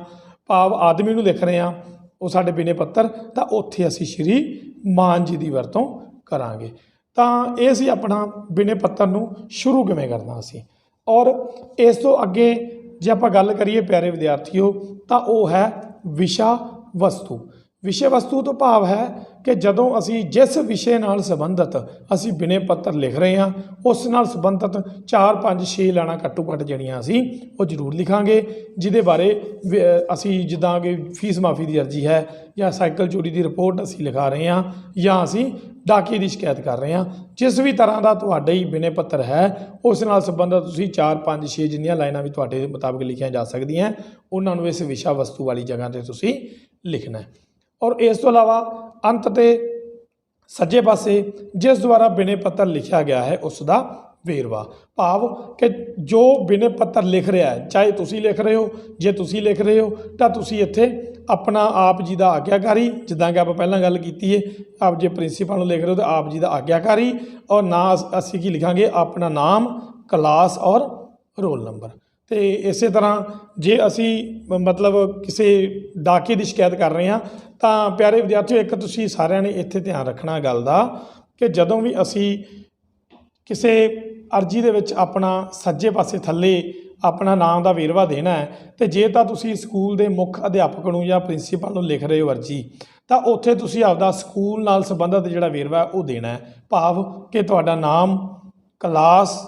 S1: ਭਾਵ ਆਦਮੀ ਨੂੰ ਲਿਖ ਰਹੇ ਹਾਂ, ਉਹ ਸਾਡੇ ਬਿਨੇ ਪੱਤਰ, ਤਾਂ ਉੱਥੇ ਅਸੀਂ ਸ਼੍ਰੀਮਾਨ ਜੀ ਦੀ ਵਰਤੋਂ ਕਰਾਂਗੇ। ਤਾਂ ਇਹ ਸੀ ਆਪਣਾ ਬਿਨੇ ਪੱਤਰ ਨੂੰ ਸ਼ੁਰੂ ਕਿਵੇਂ ਕਰਨਾ ਅਸੀਂ। ਔਰ ਇਸ ਤੋਂ ਅੱਗੇ ਜੇ ਆਪਾਂ ਗੱਲ ਕਰੀਏ ਪਿਆਰੇ ਵਿਦਿਆਰਥੀਓ ਤਾਂ ਉਹ ਹੈ ਵਿਸ਼ਾ ਵਸਤੂ। ਵਿਸ਼ੇ ਵਸਤੂ ਤੋਂ ਭਾਵ ਹੈ ਕਿ ਜਦੋਂ ਅਸੀਂ ਜਿਸ ਵਿਸ਼ੇ ਨਾਲ ਸੰਬੰਧਿਤ ਅਸੀਂ ਬਿਨੇ ਪੱਤਰ ਲਿਖ ਰਹੇ ਹਾਂ ਉਸ ਨਾਲ ਸੰਬੰਧਿਤ 4, 5, 6 ਲਾਈਨਾਂ ਘੱਟੋ ਘੱਟ ਜਿਹੜੀਆਂ ਅਸੀਂ ਉਹ ਜ਼ਰੂਰ ਲਿਖਾਂਗੇ, ਜਿਹਦੇ ਬਾਰੇ ਅਸੀਂ ਜਿੱਦਾਂ ਕਿ ਫੀਸ ਮਾਫੀ ਦੀ ਅਰਜੀ ਹੈ ਜਾਂ ਸਾਈਕਲ ਚੋਰੀ ਦੀ ਰਿਪੋਰਟ ਅਸੀਂ ਲਿਖਾ ਰਹੇ ਹਾਂ ਜਾਂ ਅਸੀਂ ਡਾਕੇ ਦੀ ਸ਼ਿਕਾਇਤ ਕਰ ਰਹੇ ਹਾਂ। ਜਿਸ ਵੀ ਤਰ੍ਹਾਂ ਦਾ ਤੁਹਾਡਾ ਹੀ ਬਿਨੇ ਪੱਤਰ ਹੈ ਉਸ ਨਾਲ ਸੰਬੰਧਿਤ ਤੁਸੀਂ 4, 5, 6 ਜਿੰਨੀਆਂ ਲਾਈਨਾਂ ਵੀ ਤੁਹਾਡੇ ਦੇ ਮੁਤਾਬਕ ਲਿਖੀਆਂ ਜਾ ਸਕਦੀਆਂ ਉਹਨਾਂ ਨੂੰ ਇਸ ਵਿਸ਼ਾ ਵਸਤੂ ਵਾਲੀ ਜਗ੍ਹਾ 'ਤੇ ਤੁਸੀਂ ਲਿਖਣਾ ਹੈ। ਔਰ ਇਸ ਤੋਂ ਇਲਾਵਾ ਅੰਤ 'ਤੇ ਸੱਜੇ ਪਾਸੇ ਜਿਸ ਦੁਆਰਾ ਬਿਨੇ ਪੱਤਰ ਲਿਖਿਆ ਗਿਆ ਹੈ ਉਸ ਦਾ ਵੇਰਵਾ। ਭਾਵ ਕਿ ਜੋ ਬਿਨੇ ਪੱਤਰ ਲਿਖ ਰਿਹਾ ਹੈ, ਚਾਹੇ ਤੁਸੀਂ ਲਿਖ ਰਹੇ ਹੋ, ਜੇ ਤੁਸੀਂ ਲਿਖ ਰਹੇ ਹੋ ਤਾਂ ਤੁਸੀਂ ਇੱਥੇ ਆਪਣਾ ਆਪ ਜੀ ਦਾ ਆਗਿਆਕਾਰੀ, ਜਿੱਦਾਂ ਕਿ ਆਪਾਂ ਪਹਿਲਾਂ ਗੱਲ ਕੀਤੀ ਹੈ, ਆਪ ਜੇ ਪ੍ਰਿੰਸੀਪਲ ਨੂੰ ਲਿਖ ਰਹੇ ਹੋ ਤਾਂ ਆਪ ਜੀ ਦਾ ਆਗਿਆਕਾਰੀ, ਔਰ ਨਾ ਅਸੀਂ ਕੀ ਲਿਖਾਂਗੇ, ਆਪਣਾ ਨਾਮ, ਕਲਾਸ ਔਰ ਰੋਲ ਨੰਬਰ। ਤੇ ਇਸੇ ਤਰ੍ਹਾਂ ਜੇ ਅਸੀਂ ਮਤਲਬ ਕਿਸੇ ਡਾਕੇ ਦੀ ਸ਼ਿਕਾਇਤ ਕਰ ਰਹੇ ਹਾਂ ਤਾਂ ਪਿਆਰੇ ਵਿਦਿਆਰਥੀਓ, ਇੱਕ ਤੁਸੀਂ ਸਾਰਿਆਂ ਨੇ ਇੱਥੇ ਧਿਆਨ ਰੱਖਣਾ ਗੱਲ ਦਾ ਕਿ ਜਦੋਂ ਵੀ ਅਸੀਂ ਕਿਸੇ ਅਰਜੀ ਦੇ ਵਿੱਚ ਆਪਣਾ ਸੱਜੇ ਪਾਸੇ ਥੱਲੇ ਆਪਣਾ ਨਾਮ ਦਾ ਵੇਰਵਾ ਦੇਣਾ ਹੈ, ਤੇ ਜੇ ਤਾਂ ਤੁਸੀਂ ਸਕੂਲ ਦੇ ਮੁੱਖ ਅਧਿਆਪਕ ਨੂੰ ਜਾਂ ਪ੍ਰਿੰਸੀਪਲ ਨੂੰ ਲਿਖ ਰਹੇ ਹੋ ਅਰਜੀ, ਤਾਂ ਉੱਥੇ ਤੁਸੀਂ ਆਪਦਾ ਸਕੂਲ ਨਾਲ ਸੰਬੰਧਿਤ ਜਿਹੜਾ ਵੇਰਵਾ ਉਹ ਦੇਣਾ ਹੈ। ਭਾਵ ਕਿ ਤੁਹਾਡਾ ਨਾਮ, ਕਲਾਸ,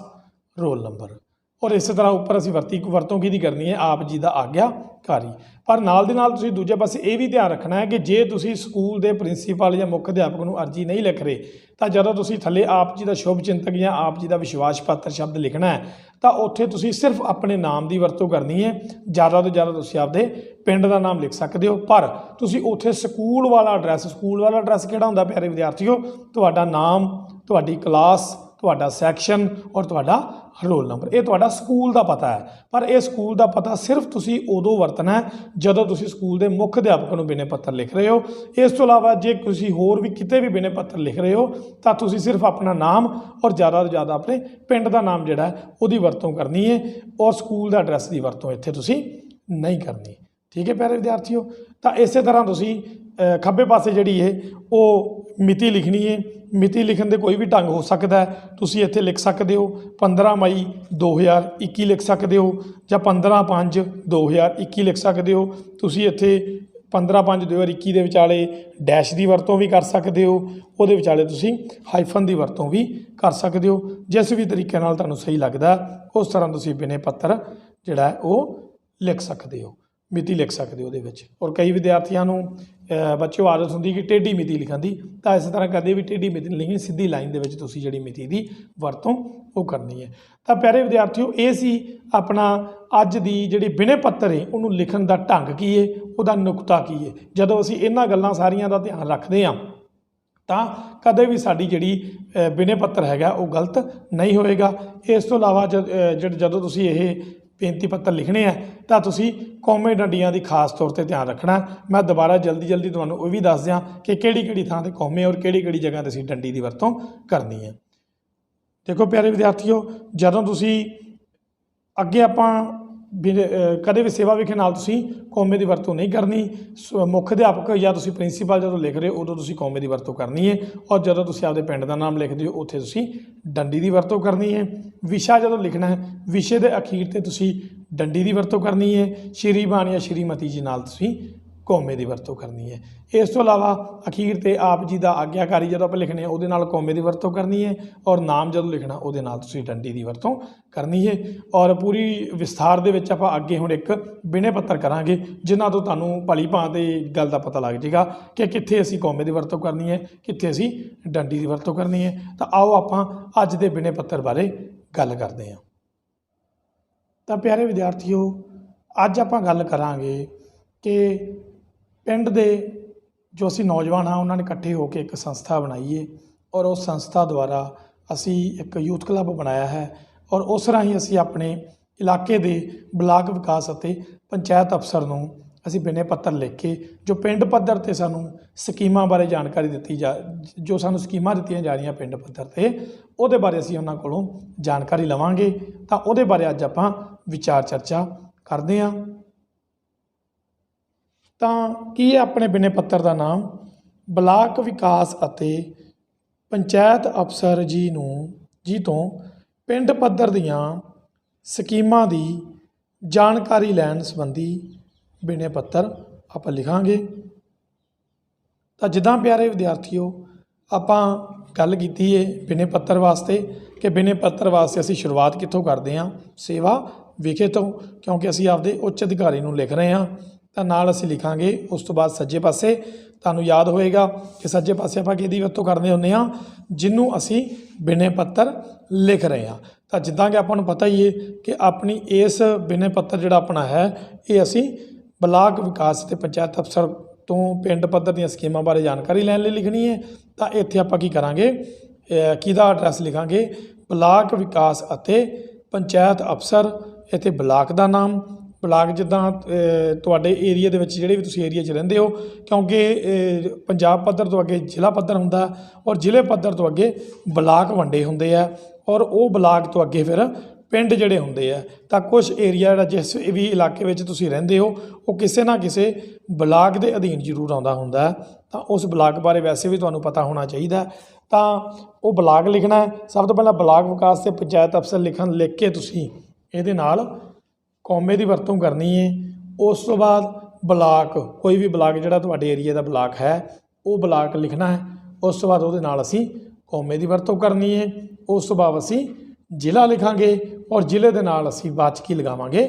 S1: ਰੋਲ ਨੰਬਰ। ਔਰ ਇਸੇ ਤਰ੍ਹਾਂ ਉੱਪਰ ਅਸੀਂ ਵਰਤੋਂ ਕਿਹਦੀ ਕਰਨੀ ਹੈ, ਆਪ ਜੀ ਦਾ ਆਗਿਆਕਾਰੀ। ਪਰ ਨਾਲ ਦੀ ਨਾਲ ਤੁਸੀਂ ਦੂਜੇ ਪਾਸੇ ਇਹ ਵੀ ਧਿਆਨ ਰੱਖਣਾ ਹੈ ਕਿ ਜੇ ਤੁਸੀਂ ਸਕੂਲ ਦੇ ਪ੍ਰਿੰਸੀਪਲ ਜਾਂ ਮੁੱਖ ਅਧਿਆਪਕ ਨੂੰ ਅਰਜੀ ਨਹੀਂ ਲਿਖ ਰਹੇ, ਤਾਂ ਜਦੋਂ ਤੁਸੀਂ ਥੱਲੇ ਆਪ ਜੀ ਦਾ ਸ਼ੁਭ ਚਿੰਤਕ ਜਾਂ ਆਪ ਜੀ ਦਾ ਵਿਸ਼ਵਾਸ ਪਾਤਰ ਸ਼ਬਦ ਲਿਖਣਾ ਹੈ, ਤਾਂ ਉੱਥੇ ਤੁਸੀਂ ਸਿਰਫ ਆਪਣੇ ਨਾਮ ਦੀ ਵਰਤੋਂ ਕਰਨੀ ਹੈ। ਜ਼ਿਆਦਾ ਤੋਂ ਜ਼ਿਆਦਾ ਤੁਸੀਂ ਆਪਦੇ ਪਿੰਡ ਦਾ ਨਾਮ ਲਿਖ ਸਕਦੇ ਹੋ, ਪਰ ਤੁਸੀਂ ਉੱਥੇ ਸਕੂਲ ਵਾਲਾ ਐਡਰੈਸ ਕਿਹੜਾ ਹੁੰਦਾ ਪਿਆਰੇ ਵਿਦਿਆਰਥੀਓ, ਤੁਹਾਡਾ ਨਾਮ, ਤੁਹਾਡੀ ਕਲਾਸ, ਤੁਹਾਡਾ ਸੈਕਸ਼ਨ ਔਰ ਤੁਹਾਡਾ ਰੋਲ ਨੰਬਰ। ਇਹ ਤੁਹਾਡਾ ਸਕੂਲ ਦਾ ਪਤਾ ਹੈ, ਪਰ ਇਹ ਸਕੂਲ ਦਾ ਪਤਾ ਸਿਰਫ ਤੁਸੀਂ ਉਦੋਂ ਵਰਤਣਾ ਹੈ ਜਦੋਂ ਤੁਸੀਂ ਸਕੂਲ ਦੇ ਮੁੱਖ ਅਧਿਆਪਕ ਨੂੰ ਬਿਨੇ ਪੱਤਰ ਲਿਖ ਰਹੇ ਹੋ। ਇਸ ਤੋਂ ਇਲਾਵਾ ਜੇ ਤੁਸੀਂ ਹੋਰ ਵੀ ਕਿਤੇ ਵੀ ਬਿਨੇ ਪੱਤਰ ਲਿਖ ਰਹੇ ਹੋ ਤਾਂ ਤੁਸੀਂ ਸਿਰਫ ਆਪਣਾ ਨਾਮ ਔਰ ਜ਼ਿਆਦਾ ਤੋਂ ਜ਼ਿਆਦਾ ਆਪਣੇ ਪਿੰਡ ਦਾ ਨਾਮ ਜਿਹੜਾ ਹੈ ਉਹਦੀ ਵਰਤੋਂ ਕਰਨੀ ਹੈ, ਔਰ ਸਕੂਲ ਦਾ ਐਡਰੈਸ ਦੀ ਵਰਤੋਂ ਇੱਥੇ ਤੁਸੀਂ ਨਹੀਂ ਕਰਨੀ। ਠੀਕ ਹੈ ਪਿਆਰੇ ਵਿਦਿਆਰਥੀਓ। ਤਾਂ ਇਸੇ ਤਰ੍ਹਾਂ ਤੁਸੀਂ ਖੱਬੇ ਪਾਸੇ ਜਿਹੜੀ ਹੈ ਉਹ ਮਿਤੀ ਲਿਖਣੀ ਹੈ। ਮਿਤੀ ਲਿਖਣ ਦੇ ਕੋਈ ਵੀ ਢੰਗ ਹੋ ਸਕਦਾ ਹੈ। ਤੁਸੀਂ ਇੱਥੇ ਲਿਖ ਸਕਦੇ ਹੋ 15 ਮਈ 2021 ਲਿਖ ਸਕਦੇ ਹੋ, ਜਾਂ 15/5/2021 ਲਿਖ ਸਕਦੇ ਹੋ। ਤੁਸੀਂ ਇੱਥੇ 15/5/2021 ਦੇ ਵਿਚਾਲੇ ਡੈਸ਼ ਦੀ ਵਰਤੋਂ ਵੀ ਕਰ ਸਕਦੇ ਹੋ, ਉਹਦੇ ਵਿਚਾਲੇ ਤੁਸੀਂ ਹਾਈਫਨ ਦੀ ਵਰਤੋਂ ਵੀ ਕਰ ਸਕਦੇ ਹੋ। ਜਿਸ ਵੀ ਤਰੀਕੇ ਨਾਲ ਤੁਹਾਨੂੰ ਸਹੀ ਲੱਗਦਾ ਉਸ ਤਰ੍ਹਾਂ ਤੁਸੀਂ ਬਿਨੇ ਪੱਤਰ ਜਿਹੜਾ ਉਹ ਲਿਖ ਸਕਦੇ ਹੋ, ਮਿਤੀ ਲਿਖ ਸਕਦੇ ਹੋ ਉਹਦੇ ਵਿੱਚ। ਔਰ ਕਈ ਵਿਦਿਆਰਥੀਆਂ ਨੂੰ ਬੱਚਿਓ ਆਦਤ ਹੁੰਦੀ ਕਿ ਟੇਢੀ ਮਿਤੀ ਲਿਖਣ ਦੀ, ਤਾਂ ਇਸ ਤਰ੍ਹਾਂ ਕਦੇ ਵੀ ਟੇਢੀ ਮਿਤੀ ਨਹੀਂ ਲਿਖਣੀ, ਸਿੱਧੀ ਲਾਈਨ ਦੇ ਵਿੱਚ ਤੁਸੀਂ ਜਿਹੜੀ ਮਿਤੀ ਦੀ ਵਰਤੋਂ ਉਹ ਕਰਨੀ ਹੈ। ਤਾਂ ਪਿਆਰੇ ਵਿਦਿਆਰਥੀਓ, ਇਹ ਸੀ ਆਪਣਾ ਅੱਜ ਦੀ ਜਿਹੜੀ ਬਿਨੇ ਪੱਤਰ ਹੈ ਉਹਨੂੰ ਲਿਖਣ ਦਾ ਢੰਗ ਕੀ ਹੈ, ਉਹਦਾ ਨੁਕਤਾ ਕੀ ਹੈ। ਜਦੋਂ ਅਸੀਂ ਇਹਨਾਂ ਗੱਲਾਂ ਸਾਰੀਆਂ ਦਾ ਧਿਆਨ ਰੱਖਦੇ ਹਾਂ ਤਾਂ ਕਦੇ ਵੀ ਸਾਡੀ ਜਿਹੜੀ ਬਿਨੇ ਪੱਤਰ ਹੈਗਾ ਉਹ ਗਲਤ ਨਹੀਂ ਹੋਏਗਾ। ਇਸ ਤੋਂ ਇਲਾਵਾ ਜਦੋਂ ਤੁਸੀਂ ਇਹ ਬੇਨਤੀ ਪੱਤਰ ਲਿਖਣੇ ਆ ਤਾਂ ਤੁਸੀਂ ਕੌਮੇ ਡੰਡੀਆਂ ਦੀ ਖਾਸ ਤੌਰ 'ਤੇ ਧਿਆਨ ਰੱਖਣਾ। ਮੈਂ ਦੁਬਾਰਾ ਜਲਦੀ ਤੁਹਾਨੂੰ ਉਹ ਵੀ ਦੱਸ ਦਿਆਂ ਕਿ ਕਿਹੜੀ ਥਾਂ 'ਤੇ ਕੌਮੇ ਔਰ ਕਿਹੜੀ ਜਗ੍ਹਾ 'ਤੇ ਅਸੀਂ ਡੰਡੀ ਦੀ ਵਰਤੋਂ ਕਰਨੀ ਹੈ। ਦੇਖੋ ਪਿਆਰੇ ਵਿਦਿਆਰਥੀਓ, ਜਦੋਂ ਤੁਸੀਂ ਅੱਗੇ ਆਪਾਂ ਕਦੇ ਵੀ ਸੇਵਾ ਵਿਖੇ ਨਾਲ ਤੁਸੀਂ ਕੌਮੇ ਦੀ ਵਰਤੋਂ ਨਹੀਂ ਕਰਨੀ। ਮੁੱਖ ਅਧਿਆਪਕ ਜਾਂ ਤੁਸੀਂ ਪ੍ਰਿੰਸੀਪਲ ਜਦੋਂ ਲਿਖ ਰਹੇ ਹੋ ਉਦੋਂ ਤੁਸੀਂ ਕੌਮੇ ਦੀ ਵਰਤੋਂ ਕਰਨੀ ਹੈ, ਔਰ ਜਦੋਂ ਤੁਸੀਂ ਆਪਦੇ ਪਿੰਡ ਦਾ ਨਾਮ ਲਿਖਦੇ ਹੋ ਉੱਥੇ ਤੁਸੀਂ ਡੰਡੀ ਦੀ ਵਰਤੋਂ ਕਰਨੀ ਹੈ। ਵਿਸ਼ਾ ਜਦੋਂ ਲਿਖਣਾ ਹੈ, ਵਿਸ਼ੇ ਦੇ ਅਖੀਰ 'ਤੇ ਤੁਸੀਂ ਡੰਡੀ ਦੀ ਵਰਤੋਂ ਕਰਨੀ ਹੈ। ਸ਼੍ਰੀਮਾਨ ਜਾਂ ਸ਼੍ਰੀਮਤੀ ਜੀ ਨਾਲ ਤੁਸੀਂ ਕੌਮੇ ਦੀ ਵਰਤੋਂ ਕਰਨੀ ਹੈ। ਇਸ ਤੋਂ ਇਲਾਵਾ ਅਖੀਰ 'ਤੇ ਆਪ ਜੀ ਦਾ ਆਗਿਆਕਾਰੀ ਜਦੋਂ ਆਪਾਂ ਲਿਖਣੇ ਉਹਦੇ ਨਾਲ ਕੌਮੇ ਦੀ ਵਰਤੋਂ ਕਰਨੀ ਹੈ, ਔਰ ਨਾਮ ਜਦੋਂ ਲਿਖਣਾ ਉਹਦੇ ਨਾਲ ਤੁਸੀਂ ਡੰਡੀ ਦੀ ਵਰਤੋਂ ਕਰਨੀ ਹੈ। ਔਰ ਪੂਰੀ ਵਿਸਥਾਰ ਦੇ ਵਿੱਚ ਆਪਾਂ ਅੱਗੇ ਹੁਣ ਇੱਕ ਬਿਨੇ ਪੱਤਰ ਕਰਾਂਗੇ ਜਿਨ੍ਹਾਂ ਤੋਂ ਤੁਹਾਨੂੰ ਭਲੀ ਭਾਂਤ ਗੱਲ ਦਾ ਪਤਾ ਲੱਗ ਜਾਏਗਾ ਕਿ ਕਿੱਥੇ ਅਸੀਂ ਕੌਮੇ ਦੀ ਵਰਤੋਂ ਕਰਨੀ ਹੈ, ਕਿੱਥੇ ਅਸੀਂ ਡੰਡੀ ਦੀ ਵਰਤੋਂ ਕਰਨੀ ਹੈ। ਤਾਂ ਆਓ ਆਪਾਂ ਅੱਜ ਦੇ ਬਿਨੇ ਪੱਤਰ ਬਾਰੇ ਗੱਲ ਕਰਦੇ ਹਾਂ। ਤਾਂ ਪਿਆਰੇ ਵਿਦਿਆਰਥੀਓ, ਅੱਜ ਆਪਾਂ ਗੱਲ ਕਰਾਂਗੇ ਕਿ ਪਿੰਡ ਦੇ ਜੋ ਅਸੀਂ ਨੌਜਵਾਨ ਹਾਂ ਉਹਨਾਂ ਨੇ ਇਕੱਠੇ ਹੋ ਕੇ ਇੱਕ ਸੰਸਥਾ ਬਣਾਈ ਹੈ, ਔਰ ਉਸ ਸੰਸਥਾ ਦੁਆਰਾ ਅਸੀਂ ਇੱਕ ਯੂਥ ਕਲੱਬ ਬਣਾਇਆ ਹੈ, ਔਰ ਉਸ ਰਾਹੀਂ ਅਸੀਂ ਆਪਣੇ ਇਲਾਕੇ ਦੇ ਬਲਾਕ ਵਿਕਾਸ ਅਤੇ ਪੰਚਾਇਤ ਅਫਸਰ ਨੂੰ ਅਸੀਂ ਬਿਨੇ ਪੱਤਰ ਲਿਖ ਕੇ ਜੋ ਪਿੰਡ ਪੱਧਰ 'ਤੇ ਸਾਨੂੰ ਸਕੀਮਾਂ ਬਾਰੇ ਜਾਣਕਾਰੀ ਜੋ ਸਾਨੂੰ ਸਕੀਮਾਂ ਦਿੱਤੀਆਂ ਜਾ ਰਹੀਆਂ ਪਿੰਡ ਪੱਧਰ 'ਤੇ, ਉਹਦੇ ਬਾਰੇ ਅਸੀਂ ਉਹਨਾਂ ਕੋਲੋਂ ਜਾਣਕਾਰੀ ਲਵਾਂਗੇ। ਤਾਂ ਉਹਦੇ ਬਾਰੇ ਅੱਜ ਆਪਾਂ ਵਿਚਾਰ ਚਰਚਾ ਕਰਦੇ ਹਾਂ। ਤਾਂ ਕੀ ਹੈ ਆਪਣੇ ਬਿਨੇ ਪੱਤਰ ਦਾ ਨਾਮ? ਬਲਾਕ ਵਿਕਾਸ ਅਤੇ ਪੰਚਾਇਤ ਅਫਸਰ ਜੀ ਤੋਂ ਪਿੰਡ ਪੱਧਰ ਦੀਆਂ ਸਕੀਮਾਂ ਦੀ ਜਾਣਕਾਰੀ ਲੈਣ ਸੰਬੰਧੀ ਬਿਨੇ ਪੱਤਰ ਆਪਾਂ ਲਿਖਾਂਗੇ। ਤਾਂ ਜਿੱਦਾਂ ਪਿਆਰੇ ਵਿਦਿਆਰਥੀਓ ਆਪਾਂ ਗੱਲ ਕੀਤੀ ਹੈ ਬਿਨੇ ਪੱਤਰ ਵਾਸਤੇ ਕਿ ਬਿਨੇ ਪੱਤਰ ਵਾਸਤੇ ਅਸੀਂ ਸ਼ੁਰੂਆਤ ਕਿੱਥੋਂ ਕਰਦੇ ਹਾਂ? ਸੇਵਾ ਵਿਖੇ ਤੋਂ, ਕਿਉਂਕਿ ਅਸੀਂ ਆਪਦੇ ਉੱਚ ਅਧਿਕਾਰੀ ਨੂੰ ਲਿਖ ਰਹੇ ਹਾਂ। ਤਾਂ ਨਾਲ ਅਸੀਂ ਲਿਖਾਂਗੇ ਉਸ ਤੋਂ ਬਾਅਦ ਸੱਜੇ ਪਾਸੇ ਤੁਹਾਨੂੰ ਯਾਦ ਹੋਏਗਾ ਕਿ ਸੱਜੇ ਪਾਸੇ ਆਪਾਂ ਕਿਹਦੀ ਵਰਤੋਂ ਕਰਦੇ ਹੁੰਦੇ ਹਾਂ? ਜਿਹਨੂੰ ਅਸੀਂ ਬਿਨੇ ਪੱਤਰ ਲਿਖ ਰਹੇ ਹਾਂ। ਤਾਂ ਜਿੱਦਾਂ ਕਿ ਆਪਾਂ ਨੂੰ ਪਤਾ ਹੀ ਹੈ ਕਿ ਆਪਣੀ ਇਸ ਬਿਨੇ ਪੱਤਰ ਜਿਹੜਾ ਆਪਣਾ ਹੈ ਇਹ ਅਸੀਂ ਬਲਾਕ ਵਿਕਾਸ ਅਤੇ ਪੰਚਾਇਤ ਅਫਸਰ ਤੋਂ ਪਿੰਡ ਪੱਧਰ ਦੀਆਂ ਸਕੀਮਾਂ ਬਾਰੇ ਜਾਣਕਾਰੀ ਲੈਣ ਲਈ ਲਿਖਣੀ ਹੈ। ਤਾਂ ਇੱਥੇ ਆਪਾਂ ਕੀ ਕਰਾਂਗੇ, ਕਿਹਦਾ ਐਡਰੈਸ ਲਿਖਾਂਗੇ? ਬਲਾਕ ਵਿਕਾਸ ਅਤੇ ਪੰਚਾਇਤ ਅਫਸਰ। ਇੱਥੇ ਬਲਾਕ ਦਾ ਨਾਮ, ਬਲਾਕ ਜਿੱਦਾਂ ਤੁਹਾਡੇ ਏਰੀਆ ਦੇ ਵਿੱਚ ਜਿਹੜੇ ਵੀ ਤੁਸੀਂ ਏਰੀਆ 'ਚ ਰਹਿੰਦੇ ਹੋ, ਕਿਉਂਕਿ ਪੰਜਾਬ ਪੱਧਰ ਤੋਂ ਅੱਗੇ ਜ਼ਿਲ੍ਹਾ ਪੱਧਰ ਹੁੰਦਾ ਔਰ ਜ਼ਿਲ੍ਹੇ ਪੱਧਰ ਤੋਂ ਅੱਗੇ ਬਲਾਕ ਵੰਡੇ ਹੁੰਦੇ ਆ ਔਰ ਉਹ ਬਲਾਕ ਤੋਂ ਅੱਗੇ ਫਿਰ ਪਿੰਡ ਜਿਹੜੇ ਹੁੰਦੇ ਆ। ਤਾਂ ਕੁਛ ਏਰੀਆ ਜਿਹੜਾ ਜਿਸ ਵੀ ਇਲਾਕੇ ਵਿੱਚ ਤੁਸੀਂ ਰਹਿੰਦੇ ਹੋ ਉਹ ਕਿਸੇ ਨਾ ਕਿਸੇ ਬਲਾਕ ਦੇ ਅਧੀਨ ਜ਼ਰੂਰ ਆਉਂਦਾ ਹੁੰਦਾ, ਤਾਂ ਉਸ ਬਲਾਕ ਬਾਰੇ ਵੈਸੇ ਵੀ ਤੁਹਾਨੂੰ ਪਤਾ ਹੋਣਾ ਚਾਹੀਦਾ। ਤਾਂ ਉਹ ਬਲਾਕ ਲਿਖਣਾ ਹੈ। ਸਭ ਤੋਂ ਪਹਿਲਾਂ ਬਲਾਕ ਵਿਕਾਸ ਤੇ ਪੰਚਾਇਤ ਅਫਸਰ ਲਿਖ ਕੇ ਤੁਸੀਂ ਇਹਦੇ ਨਾਲ ਕੌਮੇ ਦੀ ਵਰਤੋਂ ਕਰਨੀ ਹੈ। ਉਸ ਤੋਂ ਬਾਅਦ ਬਲਾਕ, ਕੋਈ ਵੀ ਬਲਾਕ ਜਿਹੜਾ ਤੁਹਾਡੇ ਏਰੀਆ ਦਾ ਬਲਾਕ ਹੈ ਉਹ ਬਲਾਕ ਲਿਖਣਾ ਹੈ। ਉਸ ਤੋਂ ਬਾਅਦ ਉਹਦੇ ਨਾਲ ਅਸੀਂ ਕੌਮੇ ਦੀ ਵਰਤੋਂ ਕਰਨੀ ਹੈ। ਉਸ ਤੋਂ ਬਾਅਦ ਅਸੀਂ ਜ਼ਿਲ੍ਹਾ ਲਿਖਾਂਗੇ ਔਰ ਜ਼ਿਲ੍ਹੇ ਦੇ ਨਾਲ ਅਸੀਂ ਬਾਅਦ 'ਚ ਕੀ ਲਗਾਵਾਂਗੇ,